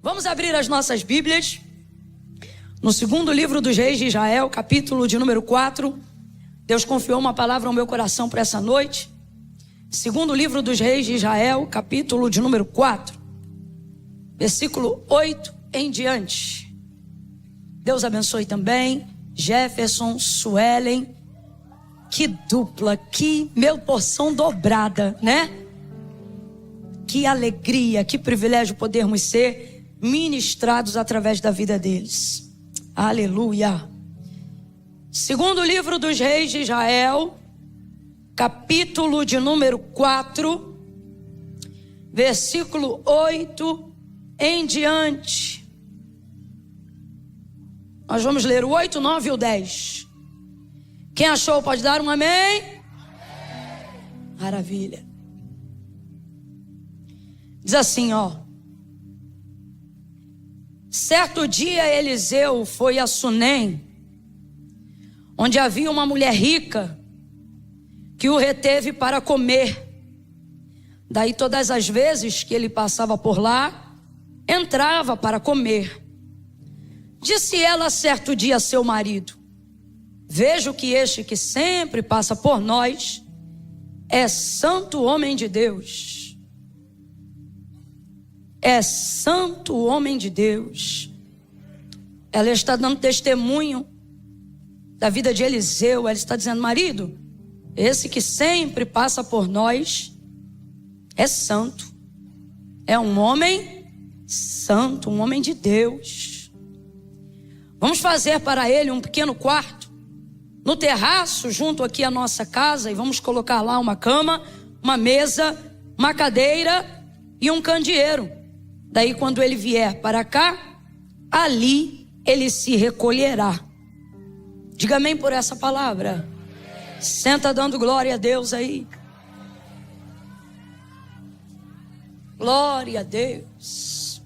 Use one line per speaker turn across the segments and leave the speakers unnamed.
Vamos abrir as nossas Bíblias no segundo livro dos Reis de Israel, capítulo de número 4. Deus confiou uma palavra ao meu coração para essa noite. Segundo livro dos Reis de Israel, capítulo de número 4, versículo 8 em diante. Deus abençoe também Jefferson, Suelen. Que dupla, que meu porção dobrada, né? Que alegria, que privilégio podermos ser ministrados através da vida deles. Aleluia. Segundo livro dos Reis de Israel, capítulo de número 4, versículo 8 em diante. Nós vamos ler o 8, 9 e o 10. Quem achou pode dar um amém? Maravilha. Diz assim, ó. Certo dia Eliseu foi a Sunem, onde havia uma mulher rica que o reteve para comer. Daí todas as vezes que ele passava por lá, entrava para comer. Disse ela certo dia a seu marido: vejo que este que sempre passa por nós é santo homem de Deus. É santo homem de Deus. Ela está dando testemunho da vida de Eliseu. Ela está dizendo: marido, esse que sempre passa por nós é santo. É um homem santo, um homem de Deus. Vamos fazer para ele um pequeno quarto no terraço, junto aqui à nossa casa, e vamos colocar lá uma cama, uma mesa, uma cadeira e um candeeiro. Daí quando ele vier para cá, ali ele se recolherá. Diga amém por essa palavra. Senta dando glória a Deus aí. Glória a Deus.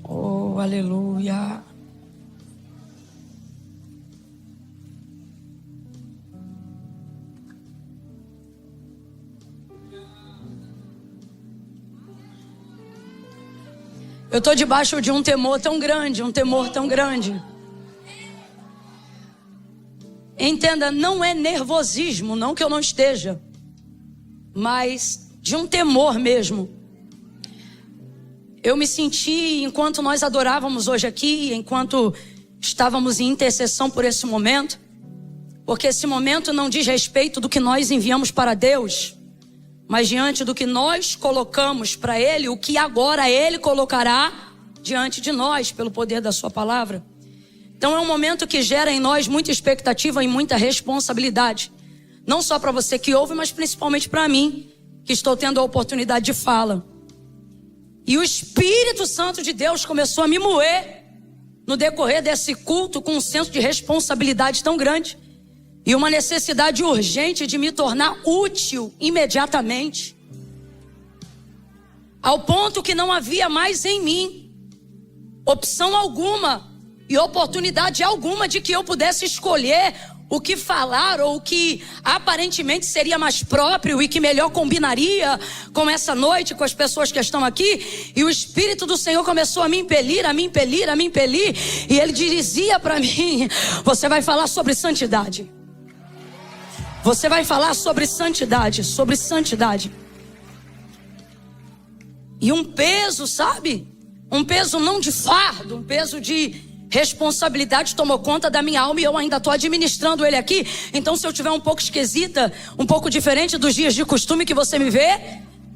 Oh, aleluia. Eu estou debaixo de um temor tão grande, um temor tão grande. Entenda, não é nervosismo, não que eu não esteja, mas de um temor mesmo. Eu me senti, enquanto nós adorávamos hoje aqui, enquanto estávamos em intercessão por esse momento, porque esse momento não diz respeito do que nós enviamos para Deus, mas diante do que nós colocamos para Ele, o que agora Ele colocará diante de nós, pelo poder da sua palavra. Então é um momento que gera em nós muita expectativa e muita responsabilidade. Não só para você que ouve, mas principalmente para mim, que estou tendo a oportunidade de fala. E o Espírito Santo de Deus começou a me moer no decorrer desse culto, com um senso de responsabilidade tão grande. E uma necessidade urgente de me tornar útil imediatamente. Ao ponto que não havia mais em mim opção alguma e oportunidade alguma de que eu pudesse escolher o que falar ou o que aparentemente seria mais próprio e que melhor combinaria com essa noite, com as pessoas que estão aqui. E o Espírito do Senhor começou a me impelir, a me impelir, a me impelir. E Ele dizia para mim: você vai falar sobre santidade. Você vai falar sobre santidade, sobre santidade. E um peso, sabe? Um peso não de fardo, um peso de responsabilidade tomou conta da minha alma e eu ainda estou administrando ele aqui. Então se eu estiver um pouco esquisita, um pouco diferente dos dias de costume que você me vê,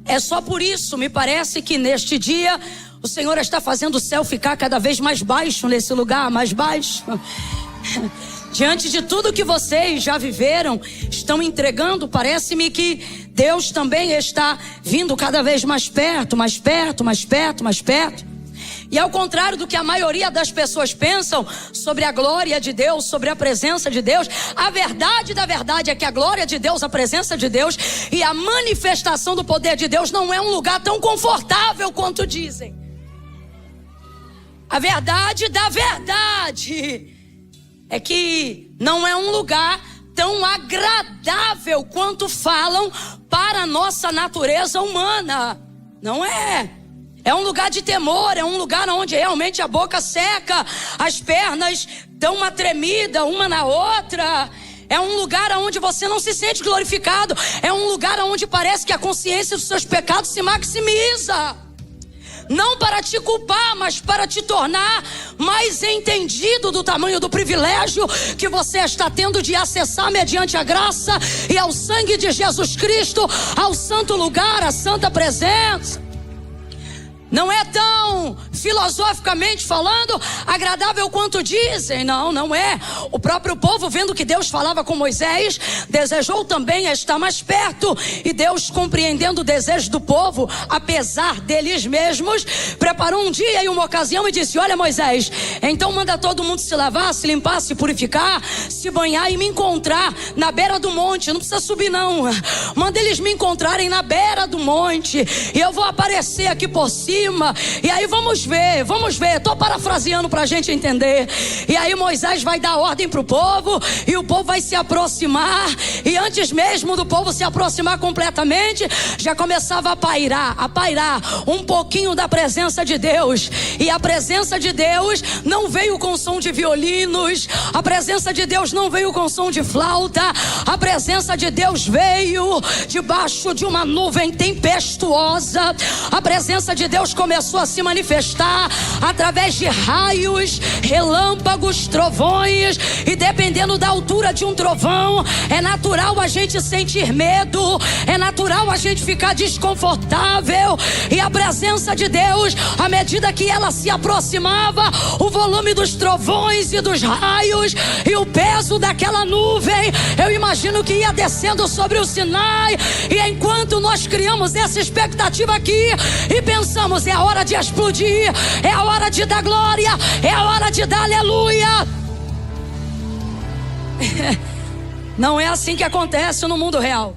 é só por isso. Me parece que neste dia o Senhor está fazendo o céu ficar cada vez mais baixo nesse lugar, mais baixo. Diante de tudo que vocês já viveram, estão entregando, parece-me que Deus também está vindo cada vez mais perto, mais perto, mais perto, mais perto. E ao contrário do que a maioria das pessoas pensam sobre a glória de Deus, sobre a presença de Deus, a verdade da verdade é que a glória de Deus, a presença de Deus e a manifestação do poder de Deus não é um lugar tão confortável quanto dizem. A verdade da verdade é que não é um lugar tão agradável quanto falam para a nossa natureza humana. Não é. É um lugar de temor, é um lugar onde realmente a boca seca, as pernas dão uma tremida uma na outra. É um lugar onde você não se sente glorificado. É um lugar onde parece que a consciência dos seus pecados se maximiza. Não para te culpar, mas para te tornar mais entendido do tamanho do privilégio que você está tendo de acessar mediante a graça e ao sangue de Jesus Cristo, ao santo lugar, à santa presença. Não é tão filosoficamente falando agradável quanto dizem. Não, não é. O próprio povo, vendo que Deus falava com Moisés, desejou também estar mais perto. E Deus, compreendendo o desejo do povo, apesar deles mesmos, preparou um dia e uma ocasião e disse: olha, Moisés, então manda todo mundo se lavar, se limpar, se purificar, se banhar e me encontrar na beira do monte. Não precisa subir não. Manda eles me encontrarem na beira do monte e eu vou aparecer aqui por cima. E aí vamos ver, estou parafraseando para a gente entender. E aí Moisés vai dar ordem para o povo, e o povo vai se aproximar, e antes mesmo do povo se aproximar completamente, já começava a pairar um pouquinho da presença de Deus. E a presença de Deus não veio com som de violinos, a presença de Deus não veio com som de flauta, a presença de Deus veio debaixo de uma nuvem tempestuosa. A presença de Deus começou a se manifestar através de raios, relâmpagos, trovões. E dependendo da altura de um trovão, é natural a gente sentir medo, é natural a gente ficar desconfortável. E a presença de Deus, à medida que ela se aproximava, o volume dos trovões e dos raios e o peso daquela nuvem, eu imagino que ia descendo sobre o Sinai. E enquanto nós criamos essa expectativa aqui e pensamos: é a hora de explodir, é a hora de dar glória, é a hora de dar aleluia. Não é assim que acontece no mundo real.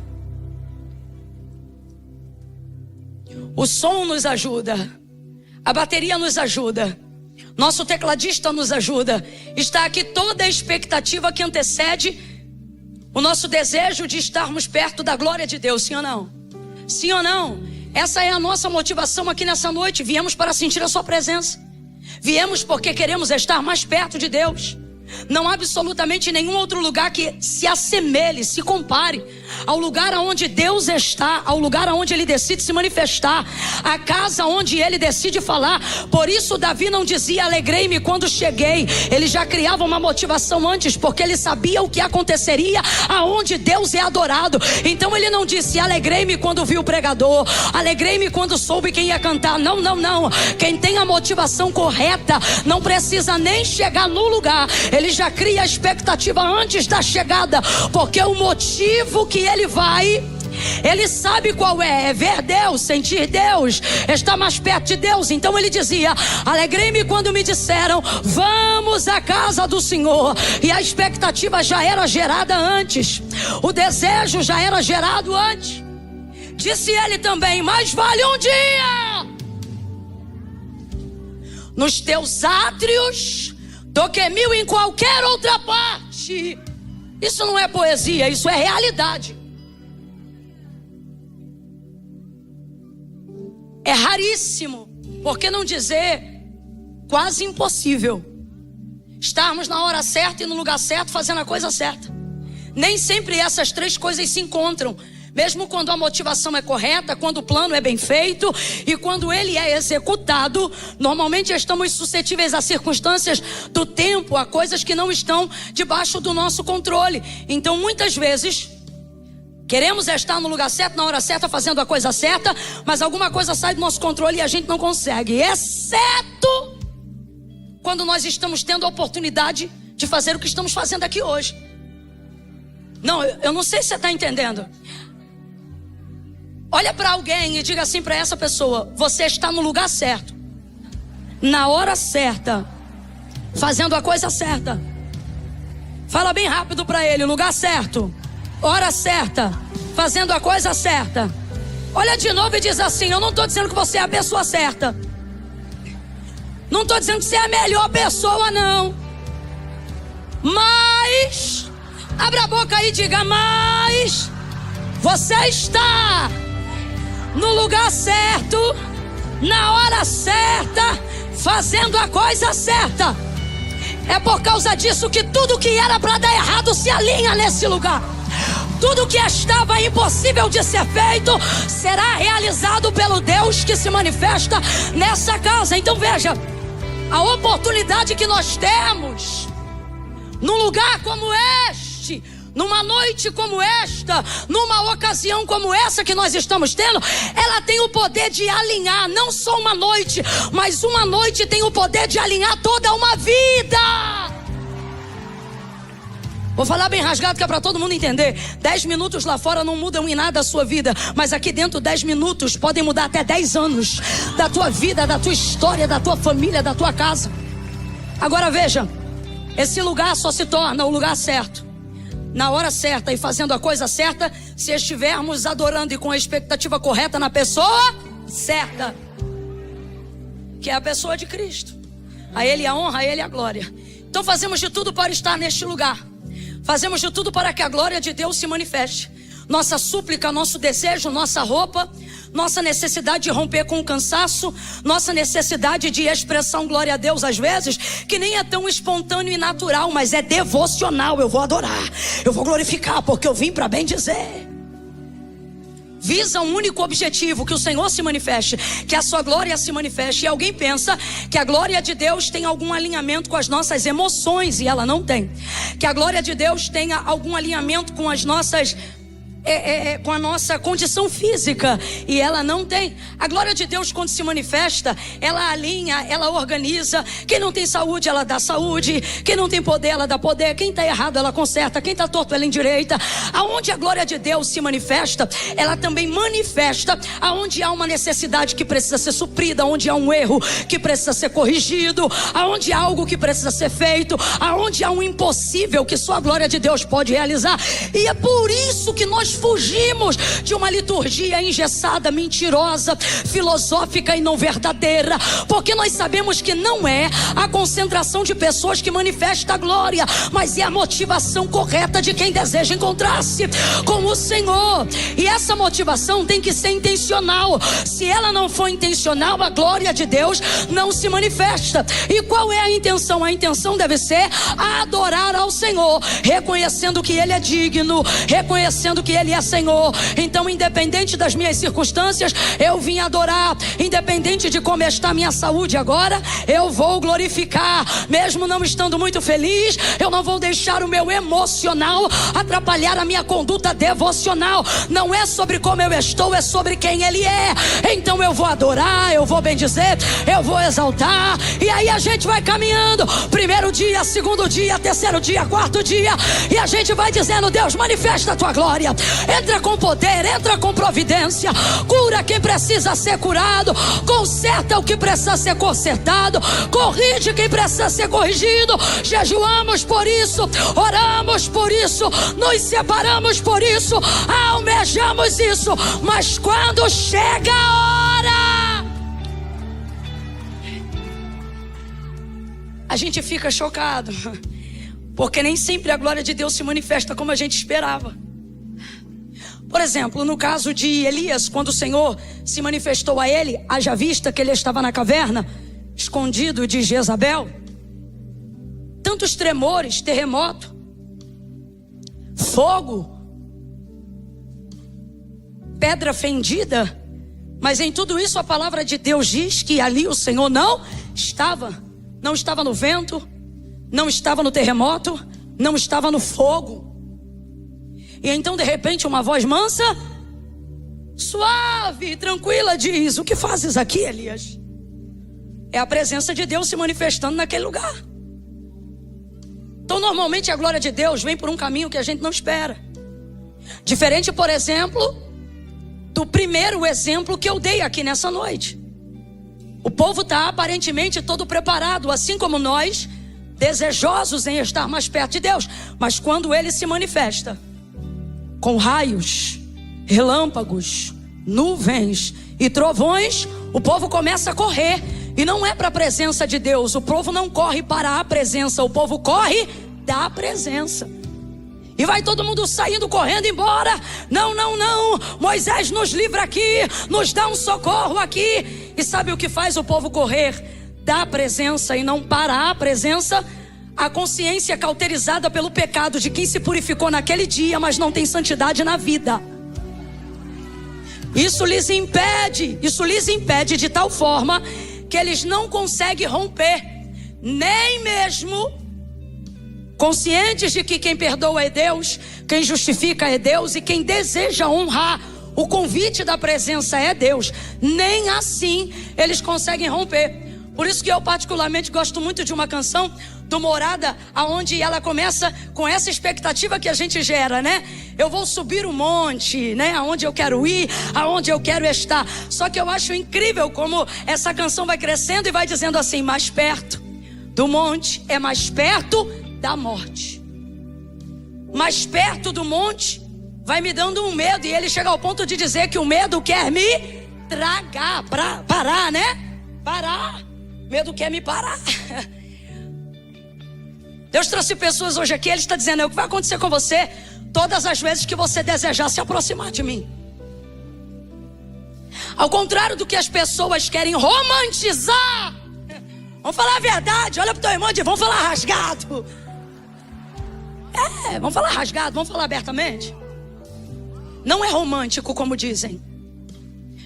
O som nos ajuda, a bateria nos ajuda, nosso tecladista nos ajuda. Está aqui toda a expectativa que antecede o nosso desejo de estarmos perto da glória de Deus. Sim ou não? Sim ou não? Essa é a nossa motivação aqui nessa noite. Viemos para sentir a sua presença. Viemos porque queremos estar mais perto de Deus. Não há absolutamente nenhum outro lugar que se assemelhe, se compare ao lugar onde Deus está, ao lugar onde Ele decide se manifestar, a casa onde Ele decide falar. Por isso Davi não dizia alegrei-me quando cheguei. Ele já criava uma motivação antes, porque ele sabia o que aconteceria aonde Deus é adorado. Então ele não disse alegrei-me quando vi o pregador, alegrei-me quando soube quem ia cantar. Não, não, não. Quem tem a motivação correta não precisa nem chegar no lugar. Ele já cria a expectativa antes da chegada, porque o motivo que ele vai, ele sabe qual é ver Deus, sentir Deus, estar mais perto de Deus. Então ele dizia alegrei-me quando me disseram vamos à casa do Senhor. E a expectativa já era gerada antes, o desejo já era gerado antes. Disse ele também: mais vale um dia nos teus átrios do que 1000 em qualquer outra parte. Isso não é poesia, isso é realidade. É raríssimo, por que não dizer quase impossível, estarmos na hora certa e no lugar certo, fazendo a coisa certa. Nem sempre essas três coisas se encontram. Mesmo quando a motivação é correta, quando o plano é bem feito e quando ele é executado, normalmente estamos suscetíveis a circunstâncias do tempo, a coisas que não estão debaixo do nosso controle. Então muitas vezes queremos estar no lugar certo, na hora certa, fazendo a coisa certa, mas alguma coisa sai do nosso controle e a gente não consegue, exceto quando nós estamos tendo a oportunidade de fazer o que estamos fazendo aqui hoje. Não, eu não sei se você está entendendo. Olha para alguém e diga assim para essa pessoa: você está no lugar certo, na hora certa, fazendo a coisa certa. Fala bem rápido para ele: lugar certo, hora certa, fazendo a coisa certa. Olha de novo e diz assim: eu não estou dizendo que você é a pessoa certa, não estou dizendo que você é a melhor pessoa não, mas Abra a boca e diga: mas você está no lugar certo, na hora certa, fazendo a coisa certa. É por causa disso que tudo que era para dar errado se alinha nesse lugar. Tudo que estava impossível de ser feito será realizado pelo Deus que se manifesta nessa casa. Então veja, a oportunidade que nós temos num lugar como este, numa noite como esta, numa ocasião como essa que nós estamos tendo, ela tem o poder de alinhar não só uma noite, mas uma noite tem o poder de alinhar toda uma vida. Vou falar bem rasgado que é para todo mundo entender. 10 minutos lá fora não mudam em nada a sua vida, mas aqui dentro 10 minutos podem mudar até 10 anos da tua vida, da tua história, da tua família, da tua casa. Agora veja, esse lugar só se torna o lugar certo, na hora certa e fazendo a coisa certa, se estivermos adorando e com a expectativa correta na pessoa certa, que é a pessoa de Cristo. A Ele a honra, a Ele a glória. Então fazemos de tudo para estar neste lugar. Fazemos de tudo para que a glória de Deus se manifeste. Nossa súplica, nosso desejo, nossa roupa, nossa necessidade de romper com o cansaço, nossa necessidade de expressar glória a Deus às vezes, que nem é tão espontâneo e natural, mas é devocional. Eu vou adorar, eu vou glorificar, porque eu vim para bem dizer. Visa um único objetivo: que o Senhor se manifeste, que a sua glória se manifeste. E alguém pensa que a glória de Deus tem algum alinhamento com as nossas emoções, e ela não tem. Que a glória de Deus tenha algum alinhamento com as nossas com a nossa condição física, e ela não tem. A glória de Deus, quando se manifesta, ela alinha, ela organiza. Quem não tem saúde, ela dá saúde. Quem não tem poder, ela dá poder. Quem está errado, ela conserta. Quem está torto, ela endireita. Aonde a glória de Deus se manifesta, ela também manifesta aonde há uma necessidade que precisa ser suprida, aonde há um erro que precisa ser corrigido, aonde há algo que precisa ser feito, aonde há um impossível que só a glória de Deus pode realizar. E é por isso que nós fugimos de uma liturgia engessada, mentirosa, filosófica e não verdadeira, porque nós sabemos que não é a concentração de pessoas que manifesta a glória, mas é a motivação correta de quem deseja encontrar-se com o Senhor. E essa motivação tem que ser intencional. Se ela não for intencional, a glória de Deus não se manifesta. E qual é a intenção? A intenção deve ser adorar ao Senhor, reconhecendo que Ele é digno, reconhecendo que Ele é Senhor. Então, independente das minhas circunstâncias, eu vim adorar. Independente de como está a minha saúde agora, eu vou glorificar. Mesmo não estando muito feliz, eu não vou deixar o meu emocional atrapalhar a minha conduta devocional. Não é sobre como eu estou, é sobre quem Ele é. Então eu vou adorar, eu vou bendizer, eu vou exaltar. E aí a gente vai caminhando. Primeiro dia, segundo dia, terceiro dia, quarto dia, e a gente vai dizendo: Deus, manifesta a tua glória. Entra com poder, entra com providência. Cura quem precisa ser curado, conserta o que precisa ser consertado, corrige quem precisa ser corrigido. Jejuamos por isso, oramos por isso, nos separamos por isso, almejamos isso. Mas quando chega a hora, a gente fica chocado, porque nem sempre a glória de Deus se manifesta como a gente esperava. Por exemplo, no caso de Elias, quando o Senhor se manifestou a ele, haja vista que ele estava na caverna, escondido de Jezabel, tantos tremores, terremoto, fogo, pedra fendida, mas em tudo isso a palavra de Deus diz que ali o Senhor não estava no vento, não estava no terremoto, não estava no fogo. E então de repente uma voz mansa, suave, tranquila diz: o que fazes aqui, Elias? É a presença de Deus se manifestando naquele lugar. Então normalmente a glória de Deus vem por um caminho que a gente não espera. Diferente, por exemplo, do primeiro exemplo que eu dei aqui nessa noite. O povo está aparentemente todo preparado, assim como nós, desejosos em estar mais perto de Deus. Mas quando Ele se manifesta com raios, relâmpagos, nuvens e trovões, o povo começa a correr. E não é para a presença de Deus. O povo não corre para a presença, o povo corre da presença. E vai todo mundo saindo, correndo embora. Não, não, não. Moisés nos livra aqui, nos dá um socorro aqui. E sabe o que faz o povo correr da presença e não para a presença? A consciência cauterizada pelo pecado de quem se purificou naquele dia, mas não tem santidade na vida. Isso lhes impede de tal forma que eles não conseguem romper, nem mesmo conscientes de que quem perdoa é Deus, quem justifica é Deus e quem deseja honrar o convite da presença é Deus. Nem assim eles conseguem romper. Por isso que eu particularmente gosto muito de uma canção do Morada, aonde ela começa com essa expectativa que a gente gera, né? Eu vou subir o monte, né? Aonde eu quero ir, aonde eu quero estar. Só que eu acho incrível como essa canção vai crescendo e vai dizendo assim: mais perto do monte é mais perto da morte. Mais perto do monte vai me dando um medo, e ele chega ao ponto de dizer que o medo quer me tragar, parar, né? Parar. Medo quer me parar. Deus trouxe pessoas hoje aqui, Ele está dizendo: o que vai acontecer com você todas as vezes que você desejar se aproximar de mim. Ao contrário do que as pessoas querem romantizar. Vamos falar a verdade, olha para o teu irmão e diz: vamos falar rasgado. Vamos falar rasgado, vamos falar abertamente. Não é romântico como dizem.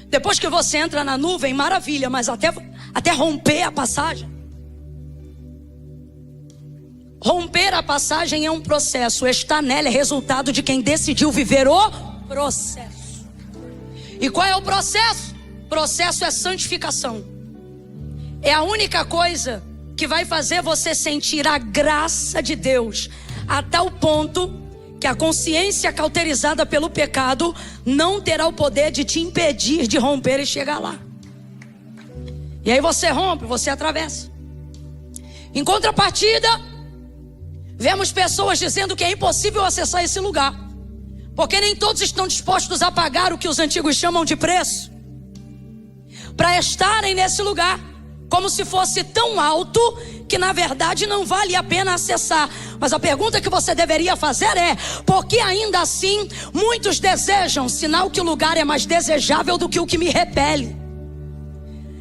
Depois que você entra na nuvem, maravilha, mas até romper a passagem. Romper a passagem é um processo. Estar nela é resultado de quem decidiu viver o processo. E qual é o processo? O processo é santificação. É a única coisa que vai fazer você sentir a graça de Deus a tal ponto que a consciência cauterizada pelo pecado não terá o poder de te impedir de romper e chegar lá. E aí você rompe, você atravessa. Em contrapartida, vemos pessoas dizendo que é impossível acessar esse lugar, porque nem todos estão dispostos a pagar o que os antigos chamam de preço para estarem nesse lugar, como se fosse tão alto que na verdade não vale a pena acessar. Mas a pergunta que você deveria fazer é: por que ainda assim muitos desejam? Sinal que o lugar é mais desejável do que o que me repele.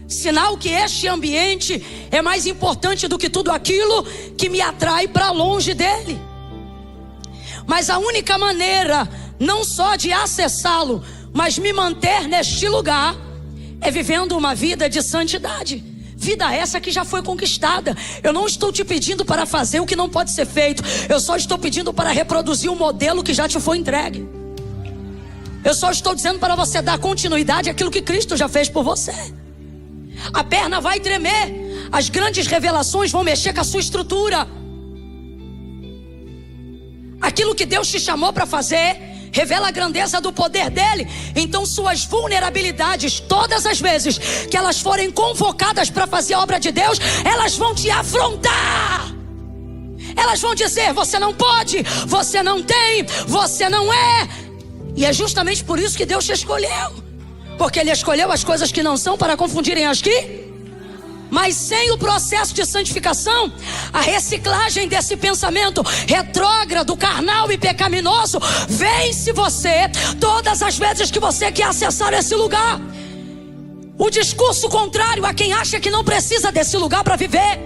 Sinal que este ambiente é mais importante do que tudo aquilo que me atrai para longe dele. Mas a única maneira, não só de acessá-lo, mas me manter neste lugar, é vivendo uma vida de santidade. Vida essa que já foi conquistada. Eu não estou te pedindo para fazer o que não pode ser feito. Eu só estou pedindo para reproduzir o modelo que já te foi entregue. Eu só estou dizendo para você dar continuidade àquilo que Cristo já fez por você. A perna vai tremer. As grandes revelações vão mexer com a sua estrutura. Aquilo que Deus te chamou para fazer revela a grandeza do poder dele. Então suas vulnerabilidades, todas as vezes que elas forem convocadas para fazer a obra de Deus, elas vão te afrontar. Elas vão dizer: você não pode, você não tem, você não é. E é justamente por isso que Deus te escolheu, porque Ele escolheu as coisas que não são para confundirem as que. Mas sem o processo de santificação, a reciclagem desse pensamento retrógrado, carnal e pecaminoso vence você todas as vezes que você quer acessar esse lugar. O discurso contrário a quem acha que não precisa desse lugar para viver.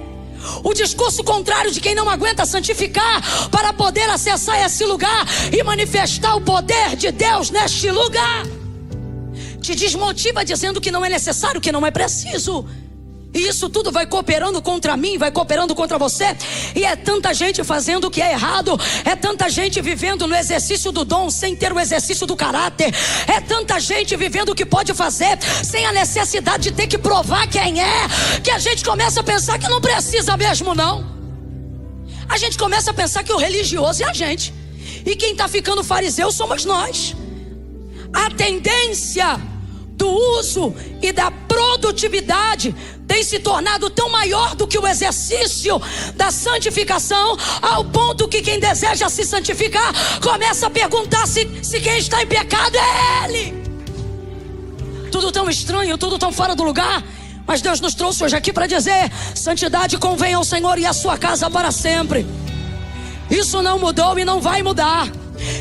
O discurso contrário de quem não aguenta santificar para poder acessar esse lugar e manifestar o poder de Deus neste lugar, te desmotiva dizendo que não é necessário, que não é preciso. E isso tudo vai cooperando contra mim, vai cooperando contra você. E é tanta gente fazendo o que é errado. É tanta gente vivendo no exercício do dom sem ter o exercício do caráter. É tanta gente vivendo o que pode fazer sem a necessidade de ter que provar quem é, que a gente começa a pensar que não precisa mesmo não. A gente começa a pensar que o religioso é a gente, e quem está ficando fariseu somos nós. A tendência do uso e da produtividade tem se tornado tão maior do que o exercício da santificação, ao ponto que quem deseja se santificar começa a perguntar se quem está em pecado é ele. Tudo tão estranho, tudo tão fora do lugar. Mas Deus nos trouxe hoje aqui para dizer: santidade convém ao Senhor e à sua casa para sempre. Isso não mudou e não vai mudar.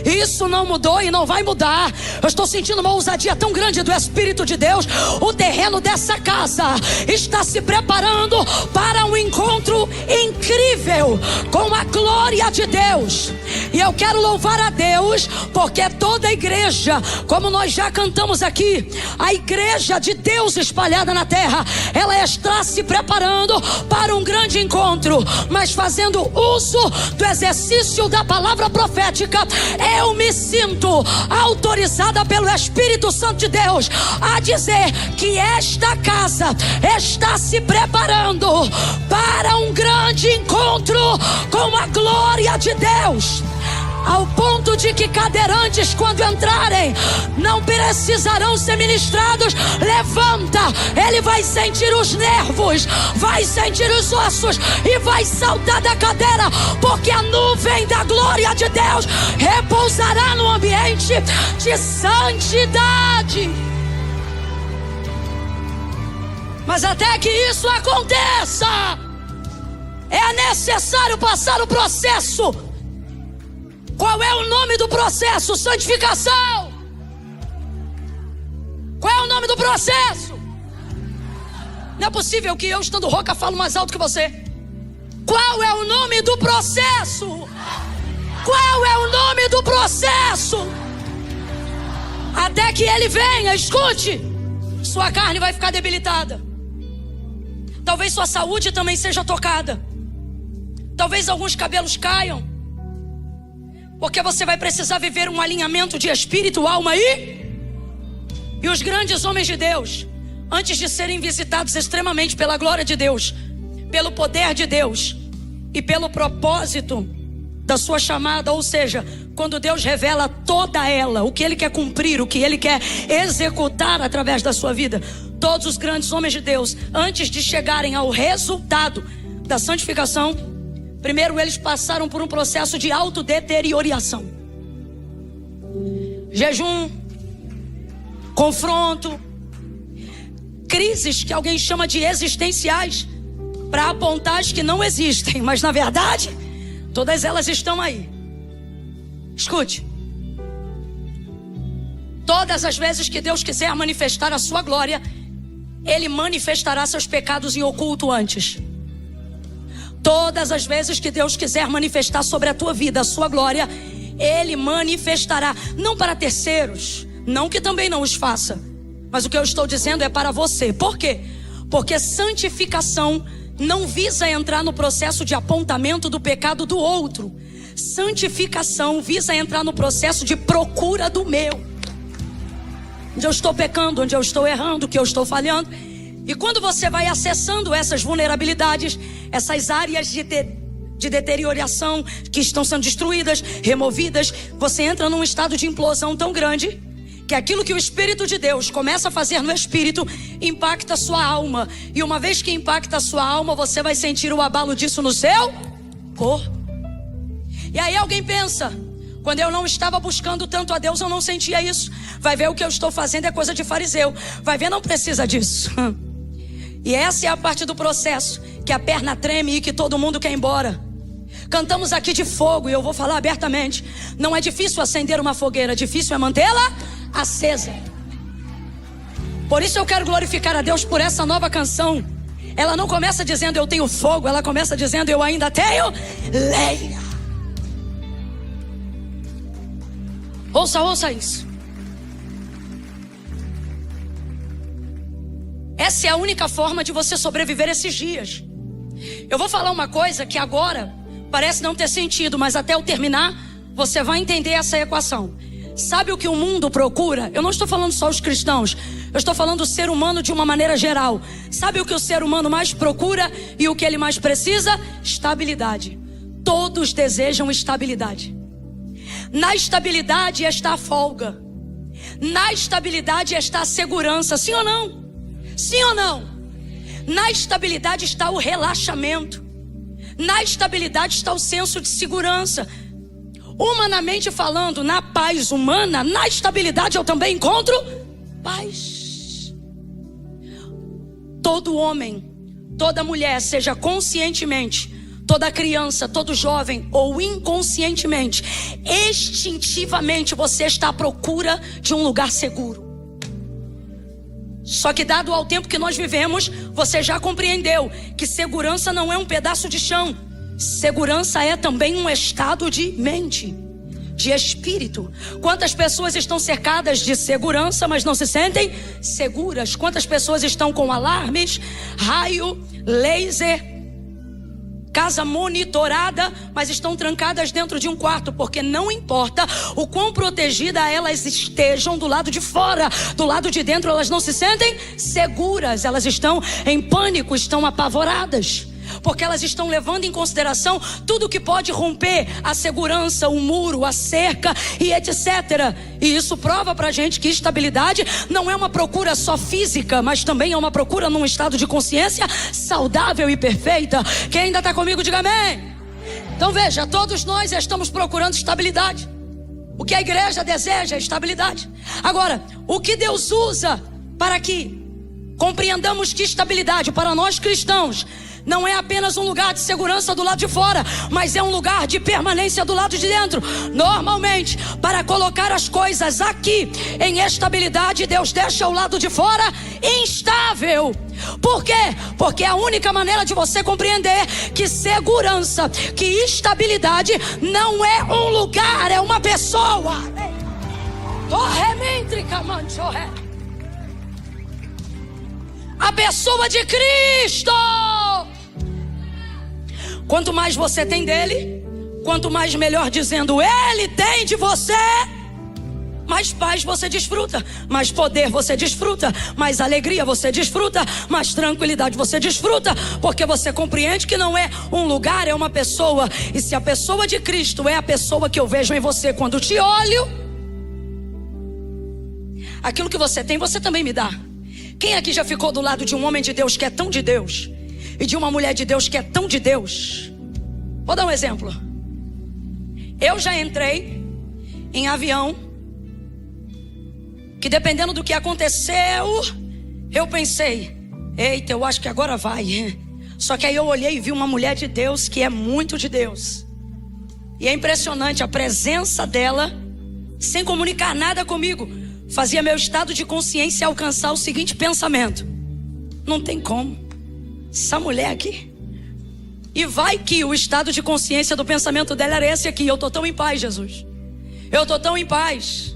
Isso não mudou e não vai mudar. Eu estou sentindo uma ousadia tão grande do Espírito de Deus. O terreno dessa casa está se preparando para um encontro incrível com a glória de Deus. E eu quero louvar a Deus, porque toda a igreja, como nós já cantamos aqui, a igreja de Deus espalhada na terra, ela está se preparando para um grande encontro, mas fazendo uso do exercício da palavra profética. Eu me sinto autorizada pelo Espírito Santo de Deus a dizer que esta casa está se preparando para um grande encontro com a glória de Deus, ao ponto de que cadeirantes, quando entrarem, não precisarão ser ministrados. Levanta, ele vai sentir os nervos, vai sentir os ossos e vai saltar da cadeira, porque a nuvem da glória de Deus repousará no ambiente de santidade. Mas até que isso aconteça, é necessário passar o processo. Qual é o nome do processo? Santificação. Qual é o nome do processo? Não é possível que eu, estando rouca, falo mais alto que você. Qual é o nome do processo? Qual é o nome do processo? Até que ele venha, escute, sua carne vai ficar debilitada. Talvez sua saúde também seja tocada. Talvez alguns cabelos caiam, porque você vai precisar viver um alinhamento de espírito, alma e os grandes homens de Deus, antes de serem visitados extremamente pela glória de Deus, pelo poder de Deus e pelo propósito da sua chamada, ou seja, quando Deus revela toda ela, o que Ele quer cumprir, o que Ele quer executar através da sua vida, todos os grandes homens de Deus, antes de chegarem ao resultado da santificação, primeiro eles passaram por um processo de autodeterioração. Jejum, confronto, crises que alguém chama de existenciais, para apontar as que não existem, mas na verdade, todas elas estão aí. Escute. Todas as vezes que Deus quiser manifestar a sua glória, Ele manifestará seus pecados em oculto antes. Todas as vezes que Deus quiser manifestar sobre a tua vida a sua glória, Ele manifestará, não para terceiros, não que também não os faça, mas o que eu estou dizendo é para você. Por quê? Porque santificação não visa entrar no processo de apontamento do pecado do outro. Santificação visa entrar no processo de procura do meu, onde eu estou pecando, onde eu estou errando, o que eu estou falhando. E quando você vai acessando essas vulnerabilidades, essas áreas de deterioração que estão sendo destruídas, removidas, você entra num estado de implosão tão grande que aquilo que o Espírito de Deus começa a fazer no Espírito impacta a sua alma. E uma vez que impacta a sua alma, você vai sentir o abalo disso no seu corpo. E aí alguém pensa: quando eu não estava buscando tanto a Deus, eu não sentia isso. Vai ver, o que eu estou fazendo é coisa de fariseu. Vai ver, não precisa disso. E essa é a parte do processo, que a perna treme e que todo mundo quer ir embora. Cantamos aqui de fogo, e eu vou falar abertamente: não é difícil acender uma fogueira, difícil é mantê-la acesa. Por isso eu quero glorificar a Deus por essa nova canção. Ela não começa dizendo eu tenho fogo, ela começa dizendo eu ainda tenho lenha. Ouça isso. Essa é a única forma de você sobreviver esses dias. Eu vou falar uma coisa que agora parece não ter sentido, mas até eu terminar, você vai entender essa equação. Sabe o que o mundo procura? Eu não estou falando só os cristãos, eu estou falando do ser humano de uma maneira geral. Sabe o que o ser humano mais procura e o que ele mais precisa? Estabilidade. Todos desejam estabilidade. Na estabilidade está a folga. Na estabilidade está a segurança. Sim ou não? Sim ou não? Na estabilidade está o relaxamento. Na estabilidade está o senso de segurança. Humanamente falando, na paz humana, na estabilidade eu também encontro paz. Todo homem, toda mulher, seja conscientemente, Toda criança, todo jovem, ou inconscientemente, instintivamente, você está à procura de um lugar seguro. Só que dado ao tempo que nós vivemos, você já compreendeu que segurança não é um pedaço de chão. Segurança é também um estado de mente, de espírito. Quantas pessoas estão cercadas de segurança, mas não se sentem seguras? Quantas pessoas estão com alarmes, raio, laser, casa monitorada, mas estão trancadas dentro de um quarto, porque não importa o quão protegida elas estejam do lado de fora, do lado de dentro elas não se sentem seguras, elas estão em pânico, estão apavoradas, porque elas estão levando em consideração tudo que pode romper a segurança, o muro, a cerca e etc. E isso prova pra gente que estabilidade não é uma procura só física, mas também é uma procura num estado de consciência saudável e perfeita. Quem ainda está comigo, diga amém. Então veja, todos nós estamos procurando estabilidade. O que a igreja deseja é estabilidade. Agora, o que Deus usa para que compreendamos que estabilidade para nós cristãos não é apenas um lugar de segurança do lado de fora, mas é um lugar de permanência do lado de dentro. Normalmente, para colocar as coisas aqui em estabilidade, Deus deixa o lado de fora instável. Por quê? Porque é a única maneira de você compreender que segurança, que estabilidade não é um lugar, é uma pessoa. A pessoa de Cristo. Quanto mais você tem dele, quanto mais, melhor dizendo, ele tem de você, mais paz você desfruta, mais poder você desfruta, mais alegria você desfruta, mais tranquilidade você desfruta, porque você compreende que não é um lugar, é uma pessoa. E se a pessoa de Cristo é a pessoa que eu vejo em você quando te olho, aquilo que você tem, você também me dá. Quem aqui já ficou do lado de um homem de Deus que é tão de Deus e de uma mulher de Deus que é tão de Deus? Vou dar um exemplo. Eu já entrei em avião que, dependendo do que aconteceu, eu pensei, eita, eu acho que agora vai. Só que aí eu olhei e vi uma mulher de Deus que é muito de Deus. E é impressionante a presença dela, sem comunicar nada comigo, fazia meu estado de consciência alcançar o seguinte pensamento: não tem como, essa mulher aqui. E vai que o estado de consciência do pensamento dela era esse aqui: eu tô tão em paz, Jesus, eu tô tão em paz,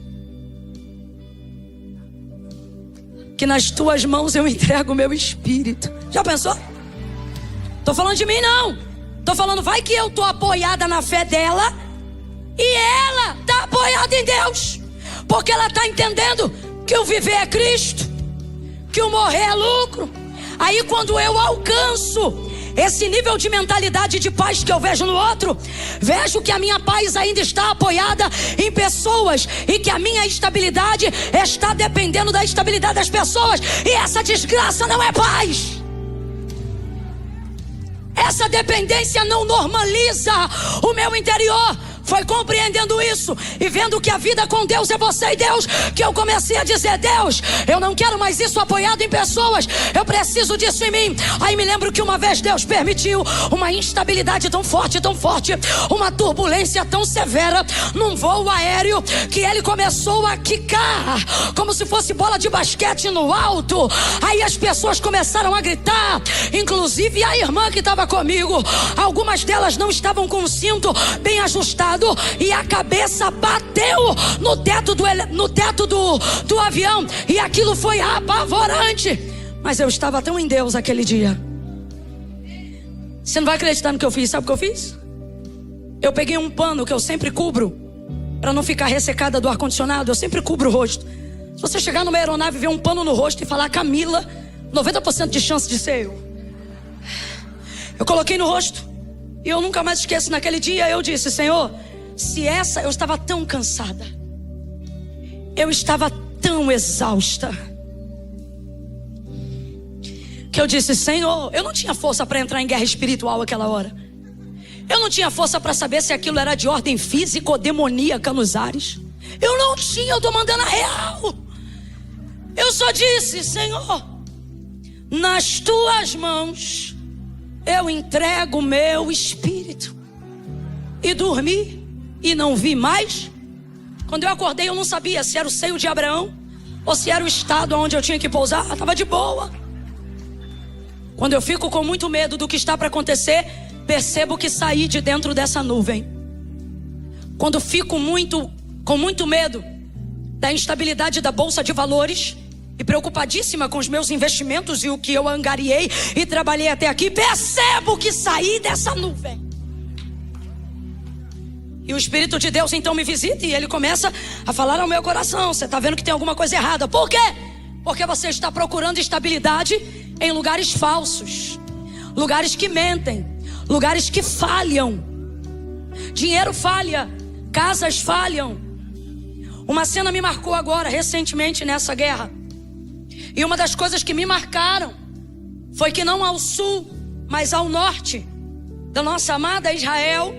que nas tuas mãos eu entrego o meu espírito. Já pensou? Tô falando de mim não, tô falando, vai que eu tô apoiada na fé dela e ela tá apoiada em Deus, porque ela tá entendendo que o viver é Cristo, que o morrer é lucro. Aí quando eu alcanço esse nível de mentalidade de paz que eu vejo no outro, vejo que a minha paz ainda está apoiada em pessoas e que a minha estabilidade está dependendo da estabilidade das pessoas. E essa desgraça não é paz. Essa dependência não normaliza o meu interior. Foi compreendendo isso e vendo que a vida com Deus é você e Deus, que eu comecei a dizer: Deus, eu não quero mais isso apoiado em pessoas, eu preciso disso em mim. Aí me lembro que uma vez Deus permitiu uma instabilidade tão forte, uma turbulência tão severa num voo aéreo, que ele começou a quicar como se fosse bola de basquete no alto. Aí as pessoas começaram a gritar, inclusive a irmã que estava comigo. Algumas delas não estavam com o cinto bem ajustado e a cabeça bateu no teto do avião, e aquilo foi apavorante. Mas eu estava tão em Deus aquele dia. Você não vai acreditar no que eu fiz. Sabe o que eu fiz? Eu peguei um pano que eu sempre cubro, para não ficar ressecada do ar-condicionado. Eu sempre cubro o rosto. Se você chegar numa aeronave e ver um pano no rosto e falar Camila, 90% de chance de ser eu. Eu coloquei no rosto. E eu nunca mais esqueço, naquele dia eu disse: Senhor, eu estava tão cansada, eu estava tão exausta, que eu disse: Senhor, eu não tinha força para entrar em guerra espiritual aquela hora. Eu não tinha força para saber se aquilo era de ordem física ou demoníaca nos ares. Eu não tinha, eu estou mandando a real. Eu só disse: Senhor, nas tuas mãos eu entrego o meu espírito. E dormi e não vi mais. Quando eu acordei, eu não sabia se era o seio de Abraão ou se era o estado onde eu tinha que pousar. Eu estava de boa. Quando eu fico com muito medo do que está para acontecer, percebo que saí de dentro dessa nuvem. Quando fico com muito medo da instabilidade da bolsa de valores e preocupadíssima com os meus investimentos e o que eu angariei e trabalhei até aqui, percebo que saí dessa nuvem. E o Espírito de Deus então me visita e ele começa a falar ao meu coração: você está vendo que tem alguma coisa errada. Por quê? Porque você está procurando estabilidade em lugares falsos, lugares que mentem, lugares que falham. Dinheiro falha, casas falham. Uma cena me marcou agora, recentemente, nessa guerra. E uma das coisas que me marcaram foi que não ao sul, mas ao norte da nossa amada Israel,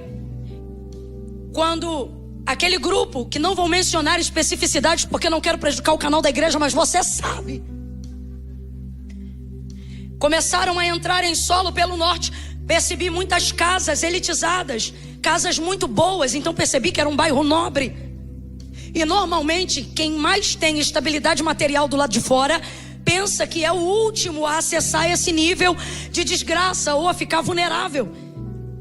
quando aquele grupo, que não vou mencionar especificidades porque não quero prejudicar o canal da igreja, mas você sabe, começaram a entrar em solo pelo norte, percebi muitas casas elitizadas, casas muito boas, então percebi que era um bairro nobre. E normalmente quem mais tem estabilidade material do lado de fora pensa que é o último a acessar esse nível de desgraça ou a ficar vulnerável.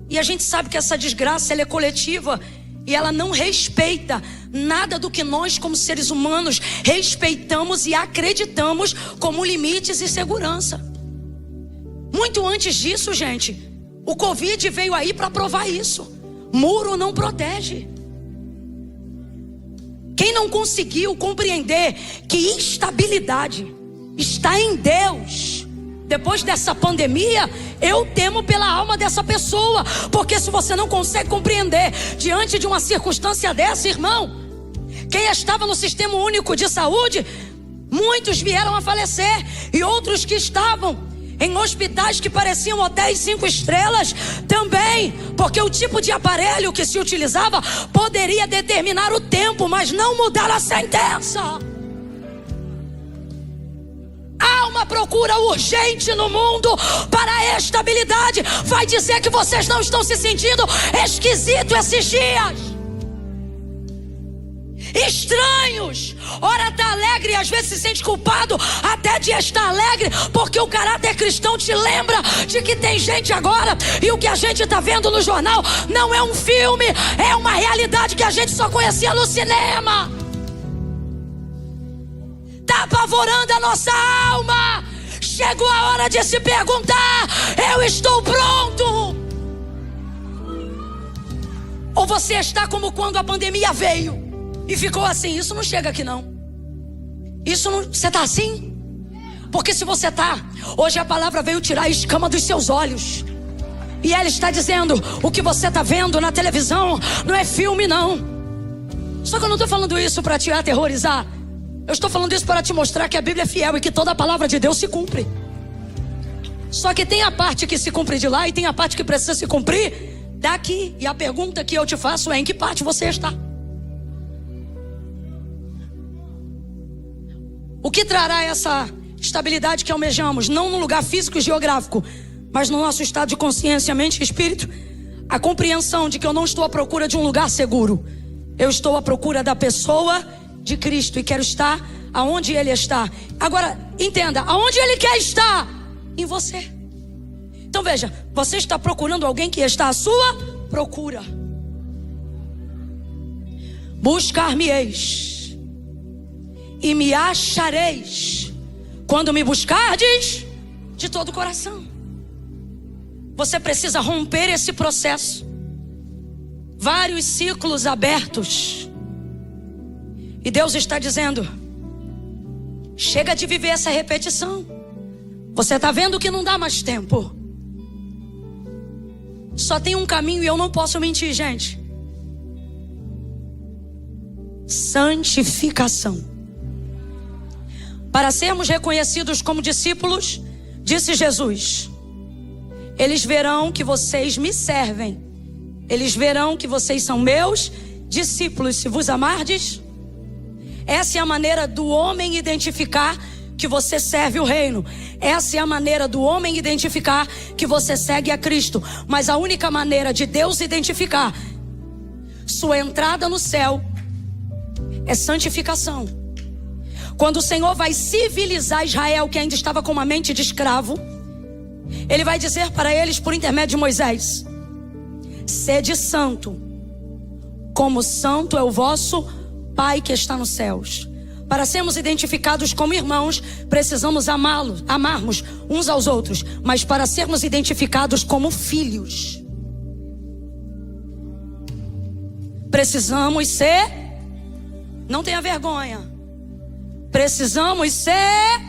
E a gente sabe que essa desgraça ela é coletiva e ela não respeita nada do que nós como seres humanos respeitamos e acreditamos como limites e segurança. Muito antes disso, gente, o Covid veio aí para provar isso. Muro não protege. Quem não conseguiu compreender que estabilidade está em Deus, depois dessa pandemia, eu temo pela alma dessa pessoa. Porque se você não consegue compreender diante de uma circunstância dessa, irmão, quem estava no Sistema Único de Saúde, muitos vieram a falecer. E outros que estavam em hospitais que pareciam hotéis 5 estrelas também, porque o tipo de aparelho que se utilizava poderia determinar o tempo, mas não mudar a sentença. Há uma procura urgente no mundo para a estabilidade. Vai dizer que vocês não estão se sentindo esquisitos esses dias? Estranhos. Ora está alegre e às vezes se sente culpado até de estar alegre, porque o caráter cristão te lembra de que tem gente agora, e o que a gente está vendo no jornal não é um filme, é uma realidade que a gente só conhecia no cinema. Está apavorando a nossa alma. Chegou a hora de se perguntar: eu estou pronto? Ou você está como quando a pandemia veio e ficou assim: isso não chega aqui não. Isso não... Você está assim? Porque se você está, hoje a palavra veio tirar a escama dos seus olhos. E ela está dizendo: o que você está vendo na televisão não é filme não. Só que eu não estou falando isso para te aterrorizar. Eu estou falando isso para te mostrar que a Bíblia é fiel e que toda a palavra de Deus se cumpre. Só que tem a parte que se cumpre de lá e tem a parte que precisa se cumprir daqui. E a pergunta que eu te faço é: em que parte você está? O que trará essa estabilidade que almejamos? Não no lugar físico e geográfico, mas no nosso estado de consciência, mente e espírito. A compreensão de que eu não estou à procura de um lugar seguro. Eu estou à procura da pessoa de Cristo e quero estar aonde Ele está. Agora, entenda, aonde Ele quer estar? Em você. Então veja, você está procurando alguém que está à sua procura. Buscar-me-eis e me achareis quando me buscardes de todo o coração. Você precisa romper esse processo. Vários ciclos abertos. E Deus está dizendo: chega de viver essa repetição. Você está vendo que não dá mais tempo. Só tem um caminho e eu não posso mentir, gente. Santificação. Para sermos reconhecidos como discípulos, disse Jesus: eles verão que vocês me servem. Eles verão que vocês são meus discípulos, se vos amardes. Essa é a maneira do homem identificar que você serve o reino. Essa é a maneira do homem identificar que você segue a Cristo. Mas a única maneira de Deus identificar sua entrada no céu é santificação. Quando o Senhor vai civilizar Israel, que ainda estava com uma mente de escravo, Ele vai dizer para eles por intermédio de Moisés: sede santo, como santo é o vosso Pai que está nos céus. Para sermos identificados como irmãos, precisamos amarmos uns aos outros. Mas para sermos identificados como filhos, precisamos ser, não tenha vergonha, precisamos ser,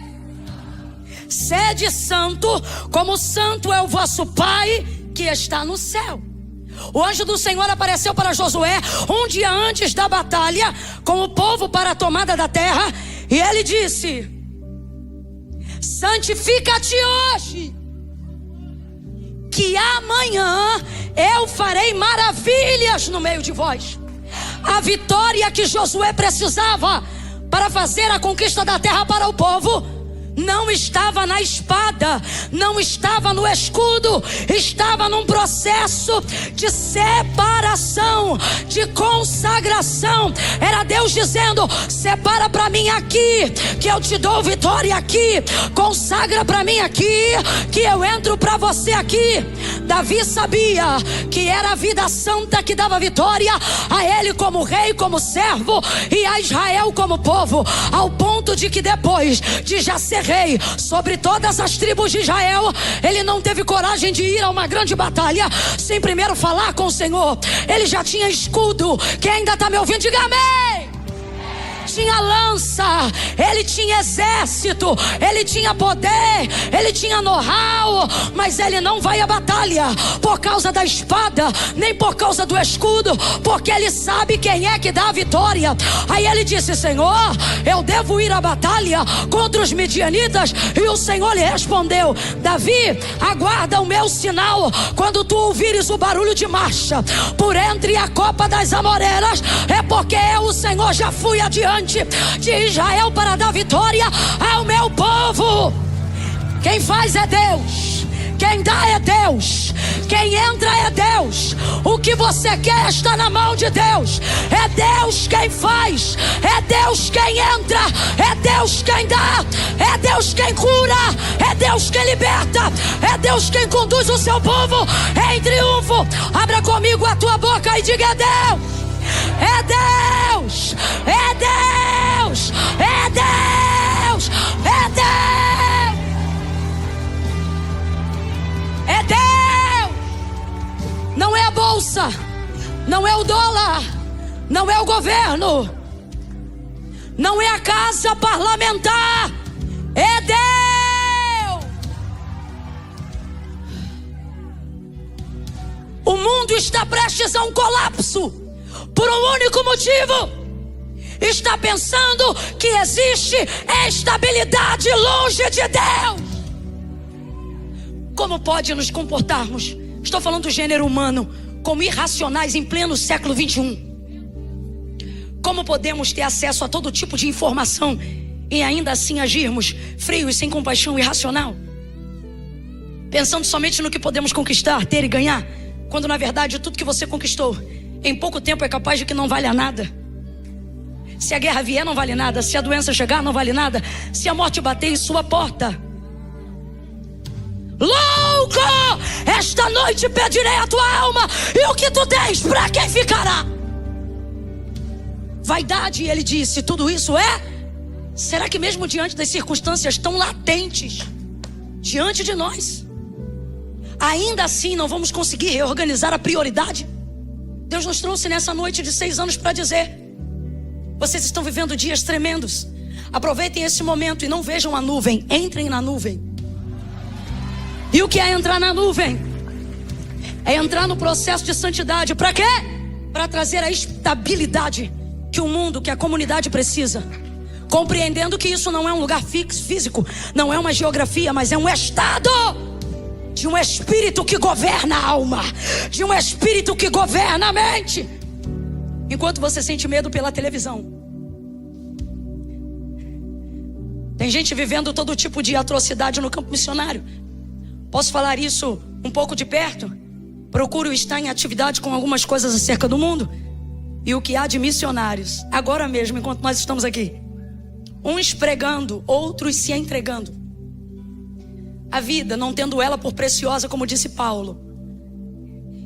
sede santo, como santo é o vosso Pai que está no céu. O anjo do Senhor apareceu para Josué um dia antes da batalha com o povo para a tomada da terra, e ele disse: santifica-te hoje, que amanhã eu farei maravilhas no meio de vós. A vitória que Josué precisava para fazer a conquista da terra para o povo não estava na espada, não estava no escudo, estava num processo de separação, de consagração. Era Deus dizendo: separa para mim aqui, que eu te dou vitória aqui. Consagra para mim aqui, que eu entro para você aqui. Davi sabia que era a vida santa que dava vitória a ele como rei, como servo, e a Israel como povo, ao ponto de que depois de já ser rei sobre todas as tribos de Israel, ele não teve coragem de ir a uma grande batalha sem primeiro falar com o Senhor. Ele já tinha escudo. Quem ainda está me ouvindo, diga amém. Tinha lança, ele tinha exército, ele tinha poder, ele tinha know-how, mas ele não vai à batalha por causa da espada, nem por causa do escudo, porque ele sabe quem é que dá a vitória. Aí ele disse: Senhor, eu devo ir à batalha contra os midianitas? E o Senhor lhe respondeu: Davi, aguarda o meu sinal. Quando tu ouvires o barulho de marcha por entre a copa das amoreiras, é porque eu, o Senhor, já fui adiante de Israel para dar vitória ao meu povo. Quem faz é Deus, quem dá é Deus, quem entra é Deus. O que você quer está na mão de Deus. É Deus quem faz, é Deus quem entra, é Deus quem dá, é Deus quem cura, é Deus quem liberta, é Deus quem conduz o seu povo em triunfo. Abra comigo a tua boca e diga: é Deus. É Deus, é Deus, é Deus, é Deus, é Deus. Não é a bolsa, não é o dólar, não é o governo, não é a casa parlamentar, é Deus. O mundo está prestes a um colapso por um único motivo: está pensando que existe estabilidade longe de Deus. Como pode nos comportarmos, estou falando do gênero humano, como irracionais em pleno século 21? Como podemos ter acesso a todo tipo de informação e ainda assim agirmos frios, sem compaixão, irracional, pensando somente no que podemos conquistar, ter e ganhar, quando na verdade tudo que você conquistou em pouco tempo é capaz de que não valha nada. Se a guerra vier, não vale nada. Se a doença chegar, não vale nada. Se a morte bater em sua porta, louco, esta noite pedirei a tua alma, e o que tu tens, para quem ficará? Vaidade, ele disse, tudo isso é? Será que mesmo diante das circunstâncias tão latentes diante de nós, ainda assim não vamos conseguir reorganizar a prioridade? Deus nos trouxe nessa noite de 6 anos para dizer: vocês estão vivendo dias tremendos. Aproveitem esse momento e não vejam a nuvem. Entrem na nuvem. E o que é entrar na nuvem? É entrar no processo de santidade. Para quê? Para trazer a estabilidade que o mundo, que a comunidade precisa. Compreendendo que isso não é um lugar físico, não é uma geografia, mas é um estado de um espírito que governa a alma, de um espírito que governa a mente. Enquanto você sente medo pela televisão, Tem gente vivendo todo tipo de atrocidade no campo missionário. Posso falar isso um pouco de perto? Procuro estar em atividade com algumas coisas acerca do mundo. E o que há de missionários, agora mesmo, enquanto nós estamos aqui, uns pregando, outros se entregando. A vida, não tendo ela por preciosa, como disse Paulo.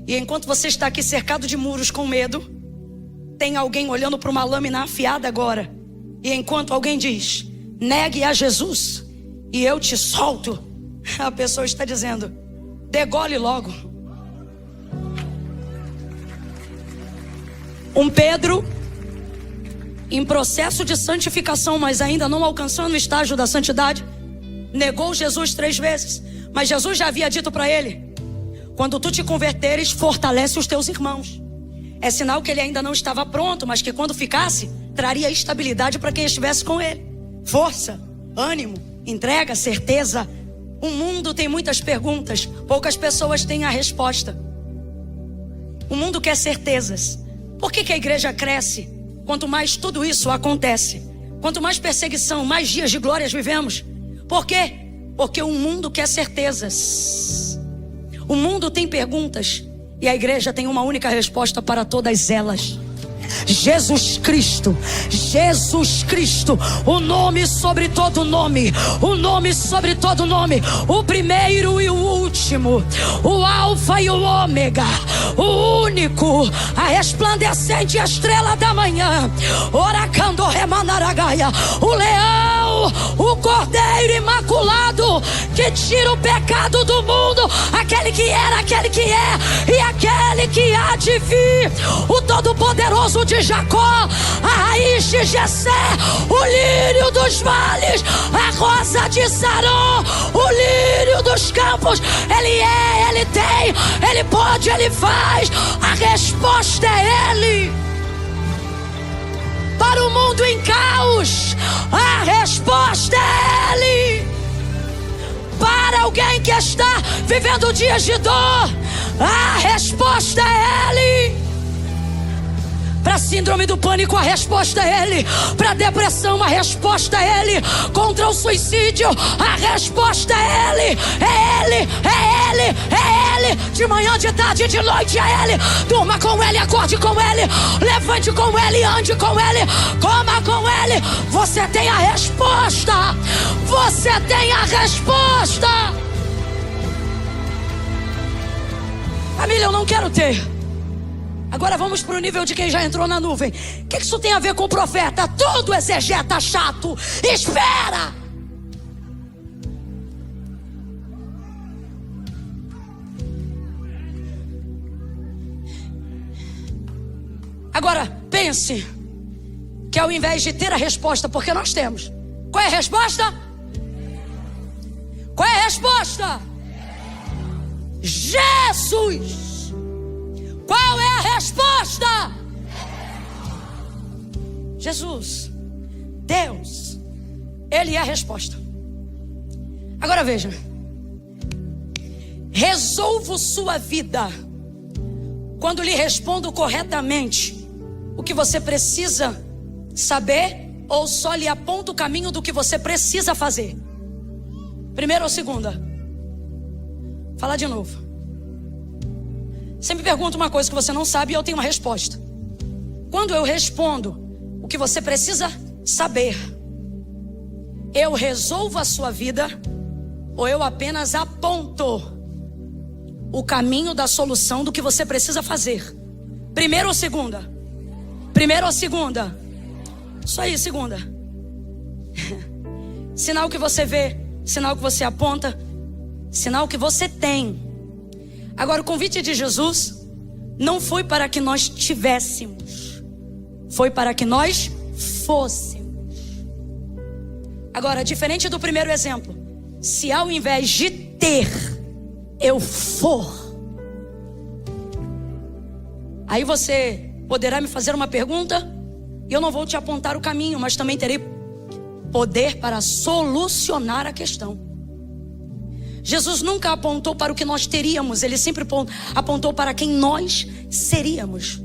E enquanto você está aqui cercado de muros com medo, tem alguém olhando para uma lâmina afiada agora. E enquanto alguém diz, negue a Jesus e eu te solto, a pessoa está dizendo, degole logo. Um Pedro em processo de santificação, mas ainda não alcançando o estágio da santidade, negou Jesus 3 vezes. Mas Jesus já havia dito para ele, quando tu te converteres, fortalece os teus irmãos. É sinal que ele ainda não estava pronto, mas que quando ficasse, traria estabilidade para quem estivesse com ele. Força, ânimo, entrega, certeza. O mundo tem muitas perguntas, poucas pessoas têm a resposta. O mundo quer certezas. Por que a igreja cresce? Quanto mais tudo isso acontece, quanto mais perseguição, mais dias de glórias vivemos. Por quê? Porque o mundo quer certezas. O mundo tem perguntas e a igreja tem uma única resposta para todas elas. Jesus Cristo, Jesus Cristo, o nome sobre todo nome, o nome sobre todo nome, o primeiro e o último, o alfa e o ômega, o único, a resplandecente estrela da manhã, oracando remanaragaia, o leão, o cordeiro imaculado, que tira o pecado do mundo, aquele que era, aquele que é e aquele que há de vir, o todo-poderoso de Jacó, a raiz de Jessé, o lírio dos vales, a rosa de Sarão, o lírio dos campos. Ele é, ele tem, ele pode, ele faz. A resposta é ele. Para o mundo em caos, a resposta é ele. Para alguém que está vivendo dias de dor, a resposta é ele. Para síndrome do pânico, a resposta é ele. Para depressão, a resposta é ele. Contra o suicídio, a resposta é ele. É ele, é ele, é ele. De manhã, de tarde, de noite é ele. Durma com ele, acorde com ele. Levante com ele, ande com ele. Coma com ele. Você tem a resposta. Você tem a resposta. Família, eu não quero ter. Agora vamos para o nível de quem já entrou na nuvem. O que isso tem a ver com o profeta? Todo exegeta chato. Espera! Agora pense que ao invés de ter a resposta, porque nós temos. Qual é a resposta? Qual é a resposta? Jesus! Qual é a resposta? Jesus, Deus, Ele é a resposta. Agora veja, resolvo sua vida quando lhe respondo corretamente o que você precisa saber, ou só lhe aponto o caminho do que você precisa fazer. Primeira ou segunda? Fala de novo. Sempre pergunta uma coisa que você não sabe e eu tenho uma resposta. Quando eu respondo o que você precisa saber, eu resolvo a sua vida ou eu apenas aponto o caminho da solução do que você precisa fazer? Primeira ou segunda? Primeira ou segunda? Isso aí, segunda. Sinal que você vê, sinal que você aponta, sinal que você tem. Agora, o convite de Jesus não foi para que nós tivéssemos, foi para que nós fôssemos. Agora, diferente do primeiro exemplo, se ao invés de ter, eu for, aí você poderá me fazer uma pergunta e eu não vou te apontar o caminho, mas também terei poder para solucionar a questão. Jesus nunca apontou para o que nós teríamos, ele sempre apontou para quem nós seríamos.